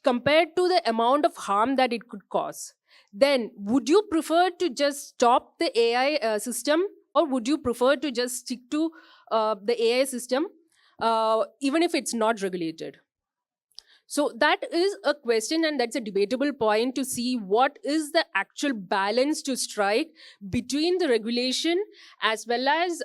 compared to the amount of harm that it could cause, then would you prefer to just stop the AI system, or would you prefer to just stick to the AI system even if it's not regulated? So that is a question, and that's a debatable point to see what is the actual balance to strike between the regulation as well as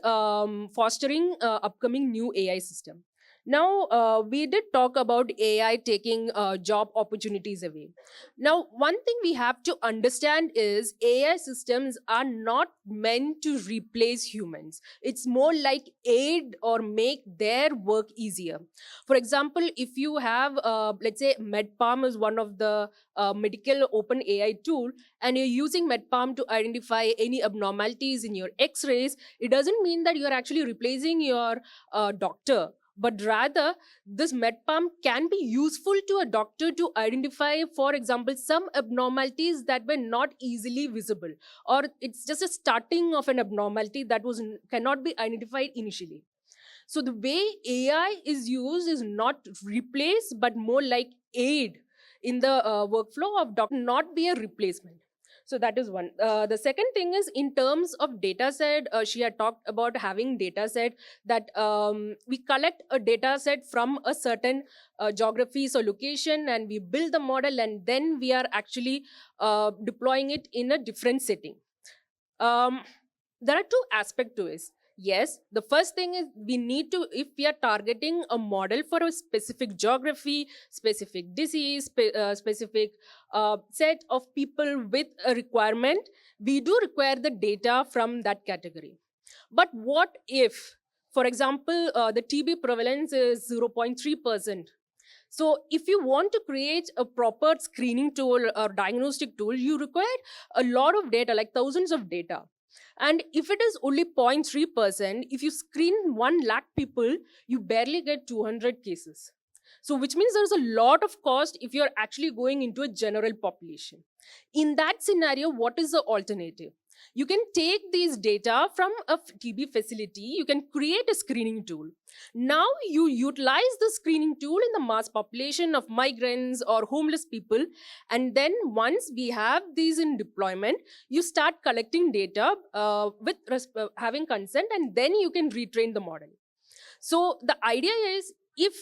fostering upcoming new AI system. Now, we did talk about AI taking job opportunities away. Now, one thing we have to understand is AI systems are not meant to replace humans. It's more like aid or make their work easier. For example, if you have, let's say, MedPalm is one of the medical open AI tool, and you're using MedPalm to identify any abnormalities in your X-rays, it doesn't mean that you're actually replacing your doctor, but rather this medpalm can be useful to a doctor to identify, for example, some abnormalities that were not easily visible, or it's just a starting of an abnormality that cannot be identified initially. So the way AI is used is not replace but more like aid in the workflow of doctor, not be a replacement. So that is one. The second thing is in terms of data set, she had talked about having data set that we collect a data set from a certain geographies or location, and we build the model, and then we are actually deploying it in a different setting. There are two aspects to it. Yes, the first thing is we need to, if we are targeting a model for a specific geography, specific disease, specific set of people with a requirement, we do require the data from that category. But what if, for example, the TB prevalence is 0.3%? So if you want to create a proper screening tool or diagnostic tool, you require a lot of data, like thousands of data. And if it is only 0.3%, if you screen 1 lakh people, you barely get 200 cases. So which means there's a lot of cost if you're actually going into a general population. In that scenario, what is the alternative? You can take these data from a TB facility, you can create a screening tool. Now you utilize the screening tool in the mass population of migrants or homeless people, and then once we have these in deployment, you start collecting data with having consent, and then you can retrain the model. So the idea is, if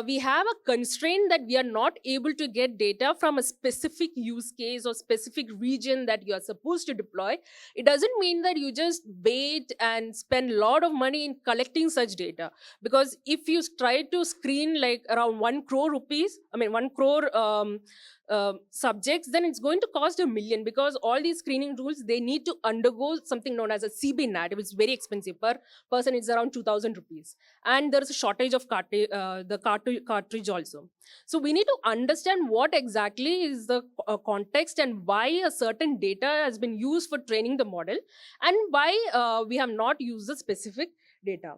we have a constraint that we are not able to get data from a specific use case or specific region that you are supposed to deploy, it doesn't mean that you just wait and spend a lot of money in collecting such data. Because if you try to screen like around 1 crore rupees, 1 crore subjects, then it's going to cost $1 million, because all these screening tools, they need to undergo something known as a CB-NAT, which is very expensive. Per person, it's around 2,000 rupees. And there's a shortage of cartridge also. So we need to understand what exactly is the context and why a certain data has been used for training the model, and why we have not used the specific data.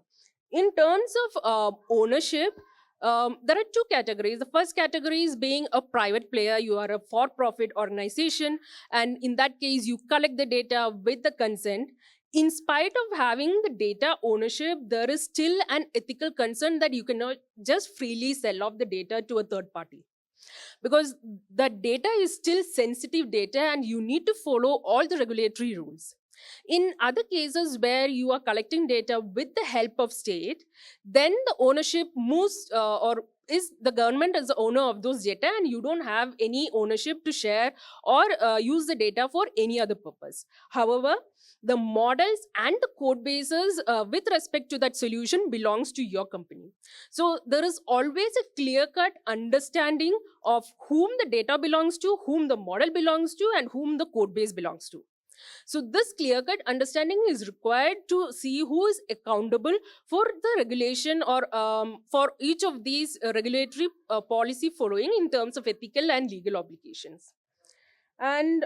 In terms of ownership, there are two categories. The first category is being a private player. You are a for-profit organization, and in that case, you collect the data with the consent. In spite of having the data ownership, there is still an ethical concern that you cannot just freely sell off the data to a third party, because the data is still sensitive data and you need to follow all the regulatory rules. In other cases where you are collecting data with the help of state, then the ownership moves or is the government as the owner of those data, and you don't have any ownership to share or use the data for any other purpose. However, the models and the code bases with respect to that solution belongs to your company. So there is always a clear-cut understanding of whom the data belongs to, whom the model belongs to, and whom the code base belongs to. So this clear-cut understanding is required to see who is accountable for the regulation, or for each of these regulatory policy following in terms of ethical and legal obligations. And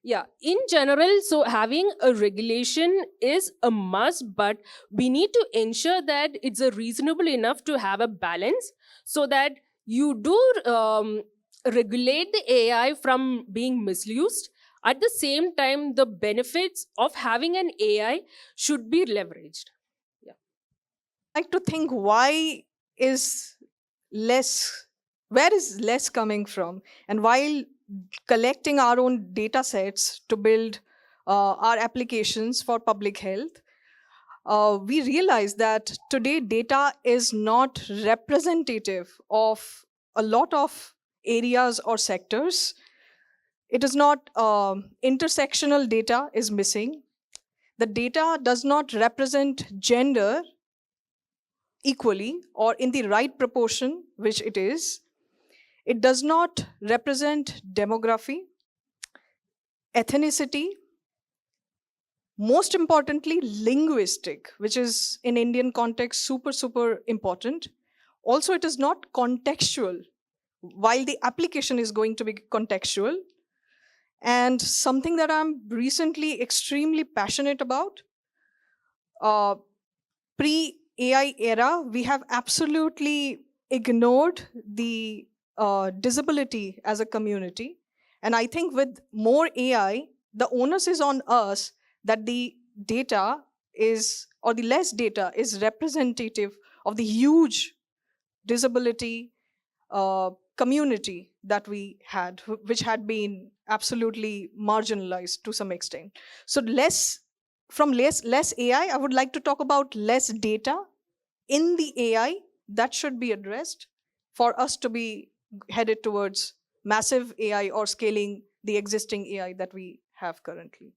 yeah, in general, so having a regulation is a must, but we need to ensure that it's a reasonable enough to have a balance, so that you do regulate the AI from being misused. At the same time, the benefits of having an AI should be leveraged. Yeah. Like to think, why is less, where is less coming from? And while collecting our own data sets to build our applications for public health, we realize that today data is not representative of a lot of areas or sectors. It is not intersectional data is missing. The data does not represent gender. equally or in the right proportion, which it is. It does not represent demography, ethnicity, most importantly, linguistic, which is in Indian context super, super important. Also, it is not contextual, while the application is going to be contextual. And something that I'm recently extremely passionate about, pre AI era, we have absolutely ignored the disability as a community. And I think with more AI, the onus is on us that the data is, or the less data is representative of the huge disability community that we had, which had been absolutely marginalized to some extent. So less AI, I would like to talk about less data in the AI that should be addressed for us to be headed towards massive AI or scaling the existing AI that we have currently.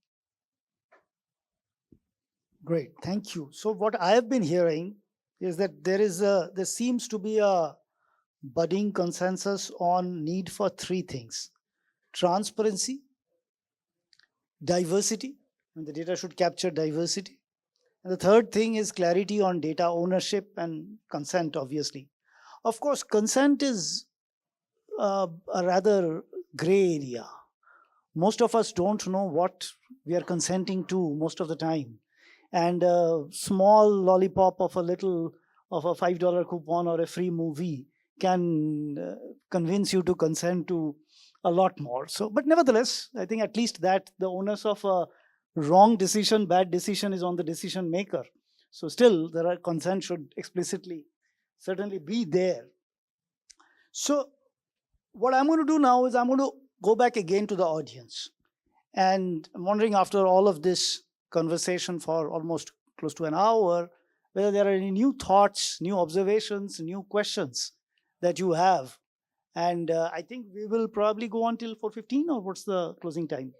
Great, thank you. So what I have been hearing is that there seems to be a budding consensus on need for three things: transparency, diversity, and the data should capture diversity. And the third thing is clarity on data ownership and consent, obviously. Of course, consent is a rather gray area. Most of us don't know what we are consenting to most of the time. And a small lollipop of a $5 coupon or a free movie can convince you to consent to a lot more. So, but nevertheless, I think at least that the onus of a wrong decision, bad decision is on the decision maker. So still, consent should explicitly certainly be there. So what I'm going to do now is I'm going to go back again to the audience. And I'm wondering, after all of this conversation for almost close to an hour, whether there are any new thoughts, new observations, new questions that you have. And I think we will probably go on till 4:15, or what's the closing time?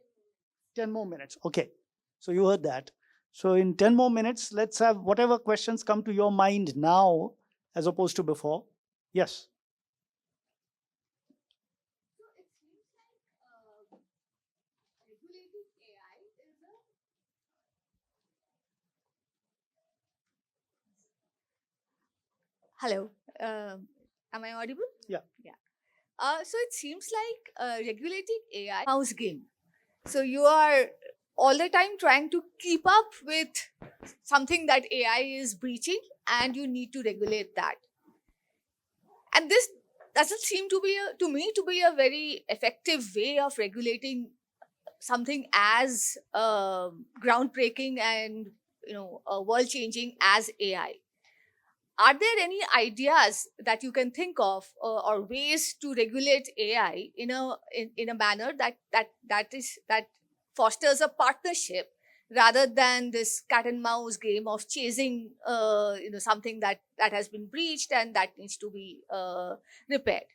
10 more minutes. Okay. So you heard that. So in 10 more minutes, let's have whatever questions come to your mind now as opposed to before. Yes. Hello. Am I audible? Yeah. Yeah. So it seems like regulating AI mouse game. So you are all the time trying to keep up with something that AI is breaching, and you need to regulate that. And this doesn't seem to be to me to be a very effective way of regulating something as groundbreaking and world changing as AI. Are there any ideas that you can think of, or ways to regulate AI in a manner that fosters a partnership rather than this cat and mouse game of chasing something that has been breached and that needs to be repaired?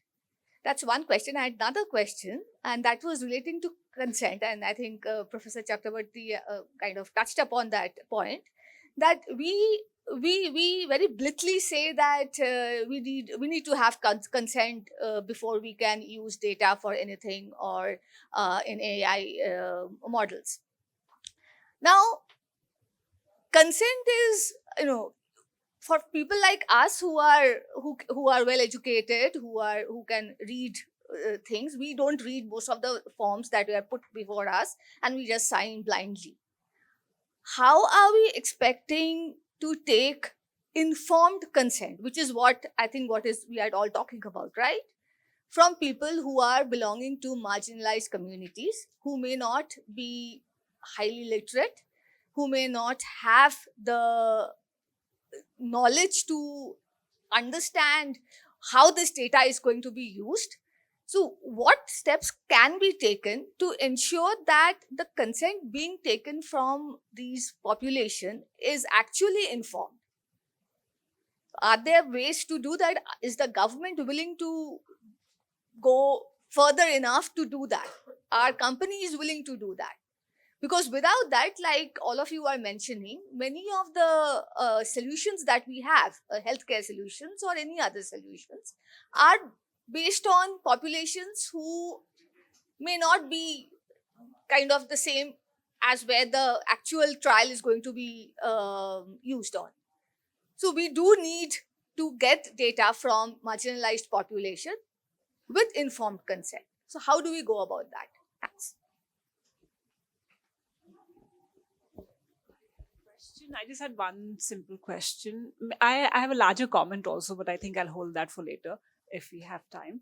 That's one question. I had another question, and that was relating to consent. And I think Professor Chakrabarti kind of touched upon that point, that we very blithely say that we need to have consent before we can use data for anything, or in AI models. Now, consent is, for people like us who are well educated, who can read things. We don't read most of the forms that were put before us, and we just sign blindly. How are we expecting to take informed consent, which is what I think we are all talking about, right? From people who are belonging to marginalized communities, who may not be highly literate, who may not have the knowledge to understand how this data is going to be used. So what steps can be taken to ensure that the consent being taken from these population is actually informed? Are there ways to do that? Is the government willing to go further enough to do that? Are companies willing to do that? Because without that, like all of you are mentioning, many of the solutions that we have, healthcare solutions or any other solutions, are based on populations who may not be kind of the same as where the actual trial is going to be used on. So we do need to get data from marginalized population with informed consent. So how do we go about that? Thanks. I just had one simple question. I have a larger comment also, but I think I'll hold that for later if we have time.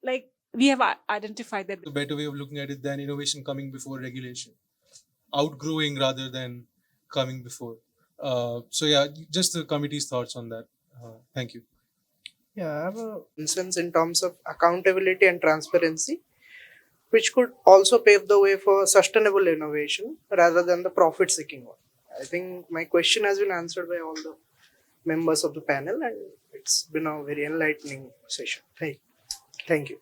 Like we have identified that A better way of looking at it than innovation coming before regulation, outgrowing rather than coming before. So yeah, just the committee's thoughts on that. Thank you. Yeah, I have a instance in terms of accountability and transparency, which could also pave the way for sustainable innovation rather than the profit seeking one. I think my question has been answered by all the members of the panel, and it's been a very enlightening session. Thank you. Thank you.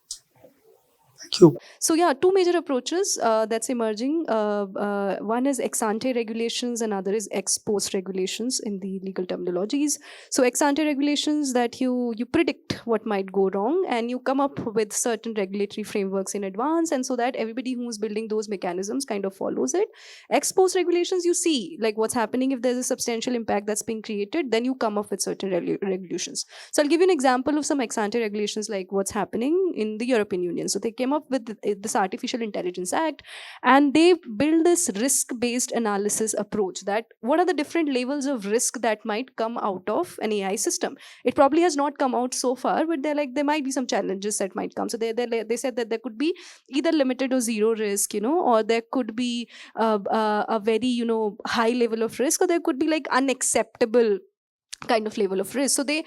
So yeah, two major approaches that's emerging. One is ex ante regulations, and other is ex post regulations in the legal terminologies. So ex ante regulations, that you predict what might go wrong, and you come up with certain regulatory frameworks in advance, and so that everybody who's building those mechanisms kind of follows it. Ex post regulations, you see like what's happening. If there's a substantial impact that's being created, then you come up with certain regulations. So I'll give you an example of some ex ante regulations, like what's happening in the European Union. So they came up with this Artificial Intelligence Act, and they build this risk-based analysis approach, that what are the different levels of risk that might come out of an AI system. It probably has not come out so far, but they're like, there might be some challenges that might come. So they said that there could be either limited or zero risk, or there could be a very high level of risk, or there could be like unacceptable kind of level of risk. So they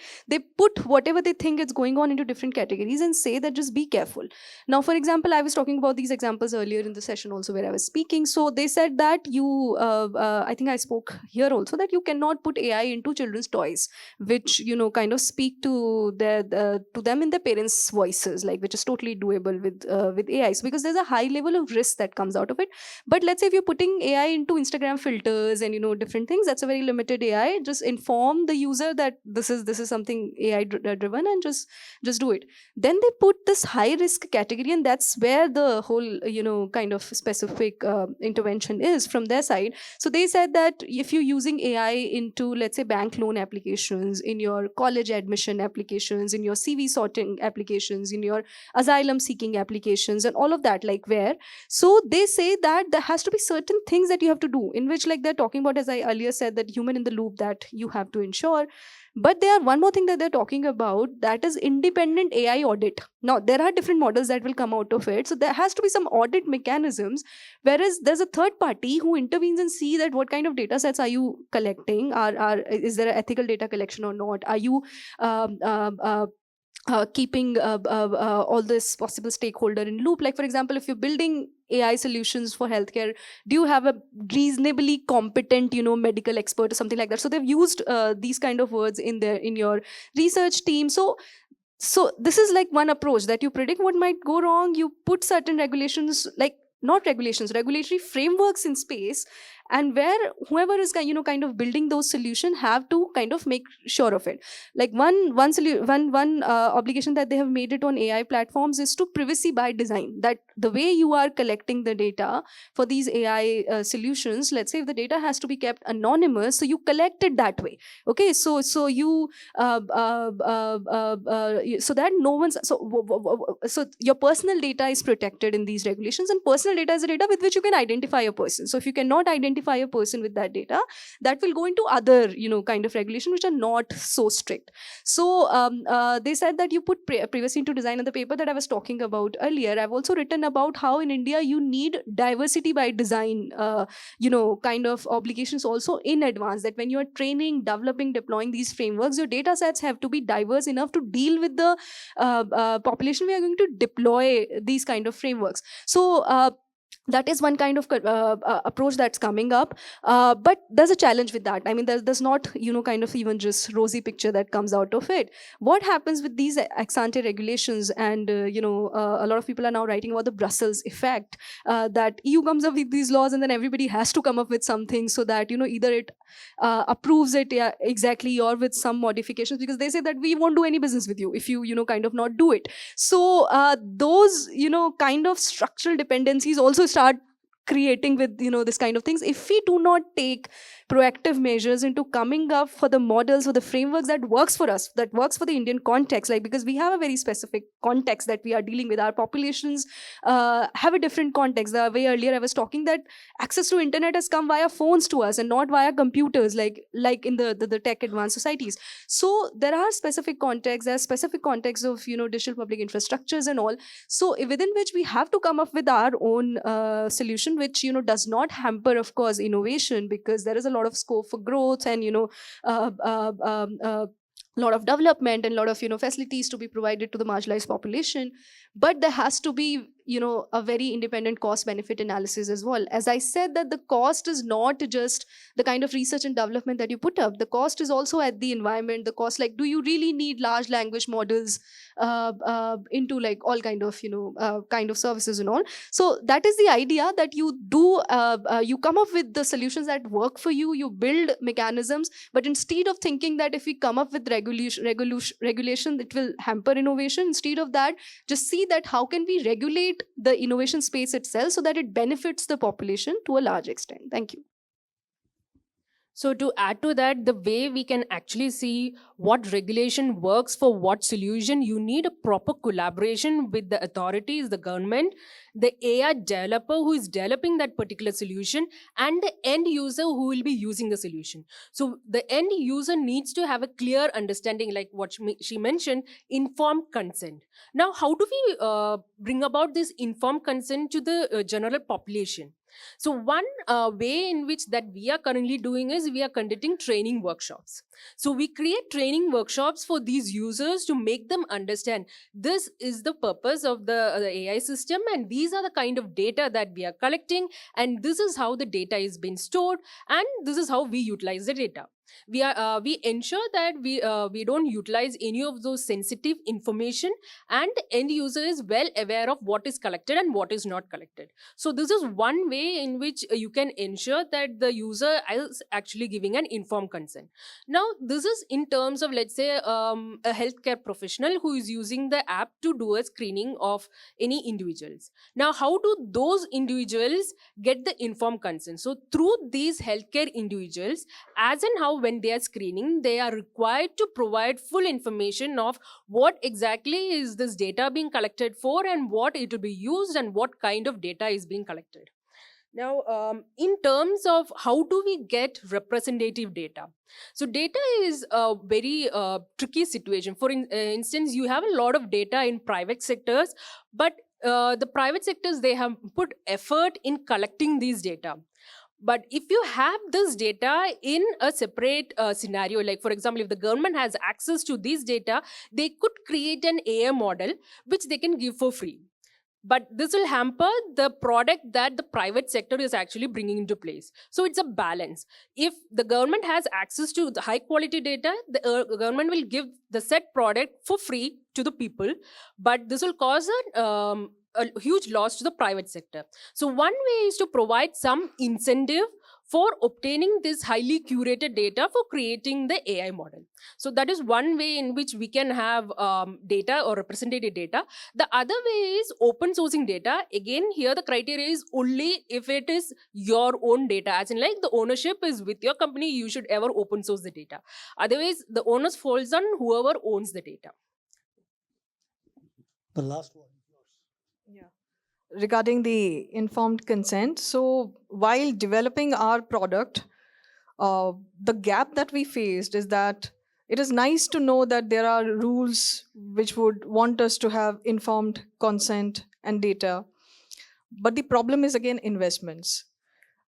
put whatever they think is going on into different categories and say that just be careful. Now, for example, I was talking about these examples earlier in the session also where I was speaking. So they said that you I think I spoke here also, that you cannot put AI into children's toys, which kind of speak to them in their parents' voices, like, which is totally doable with AI. So because there's a high level of risk that comes out of it. But let's say if you're putting AI into Instagram filters and different things, that's a very limited AI. Just inform the user that this is something AI driven, and just do it. Then they put this high risk category, and that's where the whole kind of specific intervention is from their side. So they said that if you're using AI into, let's say, bank loan applications, in your college admission applications, in your CV sorting applications, in your asylum seeking applications, and all of that, like where, so they say that there has to be certain things that you have to do, in which, like, they're talking about, as I earlier said, that human in the loop that you have to ensure. But there are one more thing that they're talking about, that is independent AI audit. Now, there are different models that will come out of it. So there has to be some audit mechanisms, whereas there's a third party who intervenes and see that what kind of data sets are you collecting? Is there an ethical data collection or not? Are you keeping all this possible stakeholder in loop? Like, for example, if you're building AI solutions for healthcare, do you have a reasonably competent, medical expert or something like that? So they've used these kind of words in your research team. So this is like one approach, that you predict what might go wrong. You put certain regulations, like not regulations, regulatory frameworks in space, and where whoever is kind of building those solutions have to kind of make sure of it. Like one obligation that they have made it on AI platforms is to privacy by design, that the way you are collecting the data for these AI solutions, let's say if the data has to be kept anonymous, so you collect it that way. Okay, so you so that no one's so your personal data is protected in these regulations, and personal data is the data with which you can identify a person. So if you cannot identify a person with that data, that will go into other kind of regulation which are not so strict. So they said that you put privacy into design. In the paper that I was talking about earlier, I've also written about how in India you need diversity by design kind of obligations also in advance, that when you're training, developing, deploying these frameworks, your data sets have to be diverse enough to deal with the population we are going to deploy these kind of frameworks. So That is one kind of approach that's coming up, but there's a challenge with that. I mean, there's not, kind of even just rosy picture that comes out of it. What happens with these ex ante regulations, and a lot of people are now writing about the Brussels effect, that EU comes up with these laws and then everybody has to come up with something, so that either it approves it, yeah, exactly, or with some modifications, because they say that we won't do any business with you if you kind of not do it. So those kind of structural dependencies also start creating with this kind of things, if we do not take proactive measures into coming up for the models or the frameworks that works for us, that works for the Indian context, like, because we have a very specific context that we are dealing with. Our populations have a different context. The way earlier I was talking, that access to internet has come via phones to us and not via computers, like in the tech advanced societies. So there are specific contexts, there are specific contexts of digital public infrastructures and all, so within which we have to come up with our own solution, which does not hamper, of course, innovation, because there is a lot of scope for growth and lot of development and lot of facilities to be provided to the marginalized population. But there has to be a very independent cost benefit analysis as well. As I said, that the cost is not just the kind of research and development that you put up. The cost is also at the environment. The cost, like, do you really need large language models into like all kind of services and all? So that is the idea, that you do you come up with the solutions that work for you, you build mechanisms, but instead of thinking that if we come up with regulation it will hamper innovation, instead of that, just see that how can we regulate the innovation space itself so that it benefits the population to a large extent. Thank you. So to add to that, the way we can actually see what regulation works for what solution, you need a proper collaboration with the authorities, the government, the AI developer who is developing that particular solution, and the end user who will be using the solution. So the end user needs to have a clear understanding, like what she mentioned, informed consent. Now, how do we bring about this informed consent to the general population? So one way in which that we are currently doing is we are conducting training workshops. So we create training workshops for these users to make them understand this is the purpose of the AI system, and these are the kind of data that we are collecting, and this is how the data is being stored, and this is how we utilize the data. We ensure that we don't utilize any of those sensitive information, and the end user is well aware of what is collected and what is not collected. So this is one way in which you can ensure that the user is actually giving an informed consent. Now, this is in terms of, let's say, a healthcare professional who is using the app to do a screening of any individuals. Now, how do those individuals get the informed consent? So through these healthcare individuals, as and how when they are screening, they are required to provide full information of what exactly is this data being collected for, and what it will be used, and what kind of data is being collected. Now, in terms of how do we get representative data? So data is a very tricky situation. For instance, you have a lot of data in private sectors, but the private sectors, they have put effort in collecting these data. But if you have this data in a separate scenario, like for example, if the government has access to this data, they could create an AI model which they can give for free. But this will hamper the product that the private sector is actually bringing into place. So it's a balance. If the government has access to the high quality data, the government will give the said product for free to the people, but this will cause a huge loss to the private sector. So one way is to provide some incentive for obtaining this highly curated data for creating the AI model. So that is one way in which we can have data or representative data. The other way is open sourcing data. Again, here the criteria is only if it is your own data, as in like the ownership is with your company, you should ever open source the data. Otherwise, the onus falls on whoever owns the data. The last one. Regarding the informed consent, so while developing our product, the gap that we faced is that it is nice to know that there are rules which would want us to have informed consent and data. But the problem is, again, investments.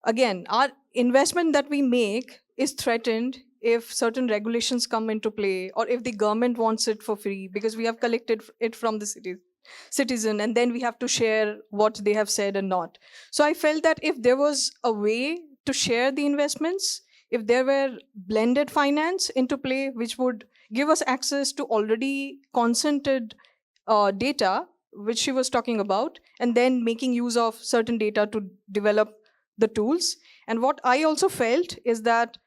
Again, our investment that we make is threatened if certain regulations come into play, or if the government wants it for free because we have collected it from the citizen, and then we have to share what they have said and not. So I felt that if there was a way to share the investments, if there were blended finance into play, which would give us access to already consented data, which she was talking about, and then making use of certain data to develop the tools. And what I also felt is that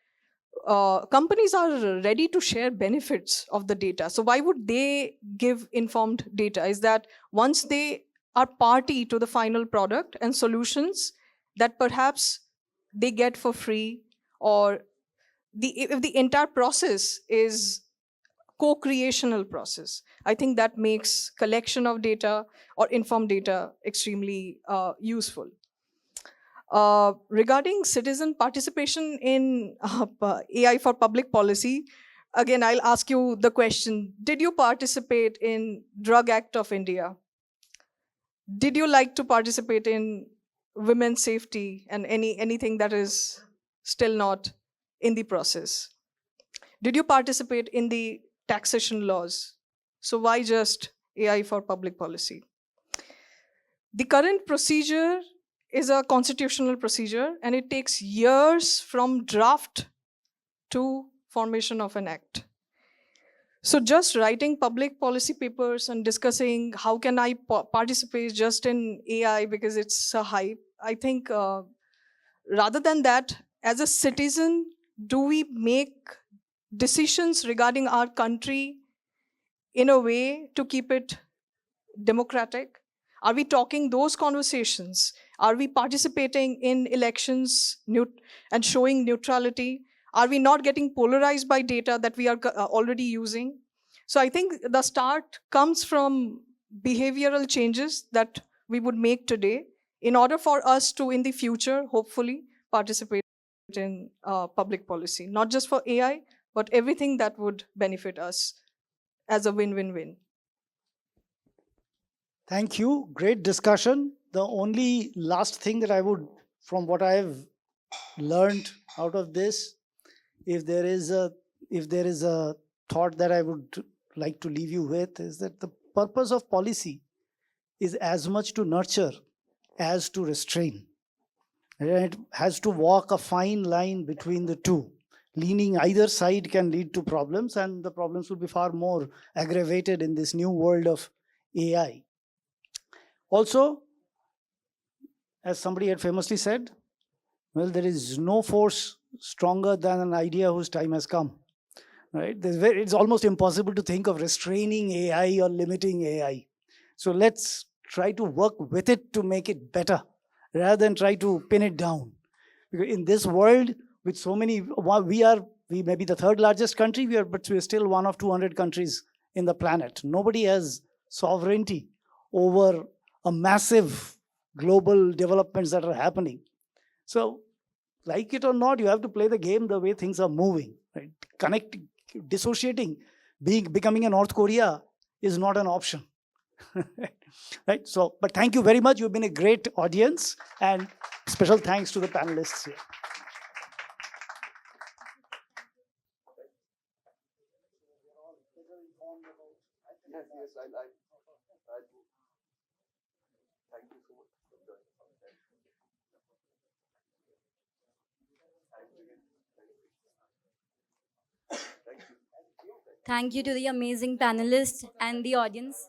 companies are ready to share benefits of the data. So why would they give informed data? Is that once they are party to the final product and solutions that perhaps they get for free, or if the entire process is co-creational process, I think that makes collection of data or informed data extremely useful. Regarding citizen participation in AI for public policy, again, I'll ask you the question: did you participate in Drug Act of India? Did you like to participate in women's safety and anything that is still not in the process? Did you participate in the taxation laws? So why just AI for public policy? The current procedure is a constitutional procedure, and it takes years from draft to formation of an act. So just writing public policy papers and discussing how can I participate just in AI because it's a hype, I think rather than that, as a citizen, do we make decisions regarding our country in a way to keep it democratic? Are we talking those conversations? Are we participating in elections and showing neutrality? Are we not getting polarized by data that we are already using? So I think the start comes from behavioral changes that we would make today in order for us to, in the future, hopefully participate in public policy, not just for AI, but everything that would benefit us as a win-win-win. Thank you. Great discussion. The only last thing that I would, from what I have learned out of this, if there is a thought that I would like to leave you with, is that the purpose of policy is as much to nurture as to restrain. It has to walk a fine line between the two. Leaning either side can lead to problems, and the problems will be far more aggravated in this new world of AI. Also, as somebody had famously said, well, there is no force stronger than an idea whose time has come. Right? It's almost impossible to think of restraining AI or limiting AI. So let's try to work with it to make it better, rather than try to pin it down. Because in this world, with so many, we may be the third largest country, but we are still one of 200 countries in the planet. Nobody has sovereignty over a massive global developments that are happening. So, like it or not, you have to play the game the way things are moving. Right? Dissociating, becoming a North Korea is not an option. Right? So, but thank you very much. You've been a great audience, and special thanks to the panelists here. Thank you to the amazing panelists and the audience.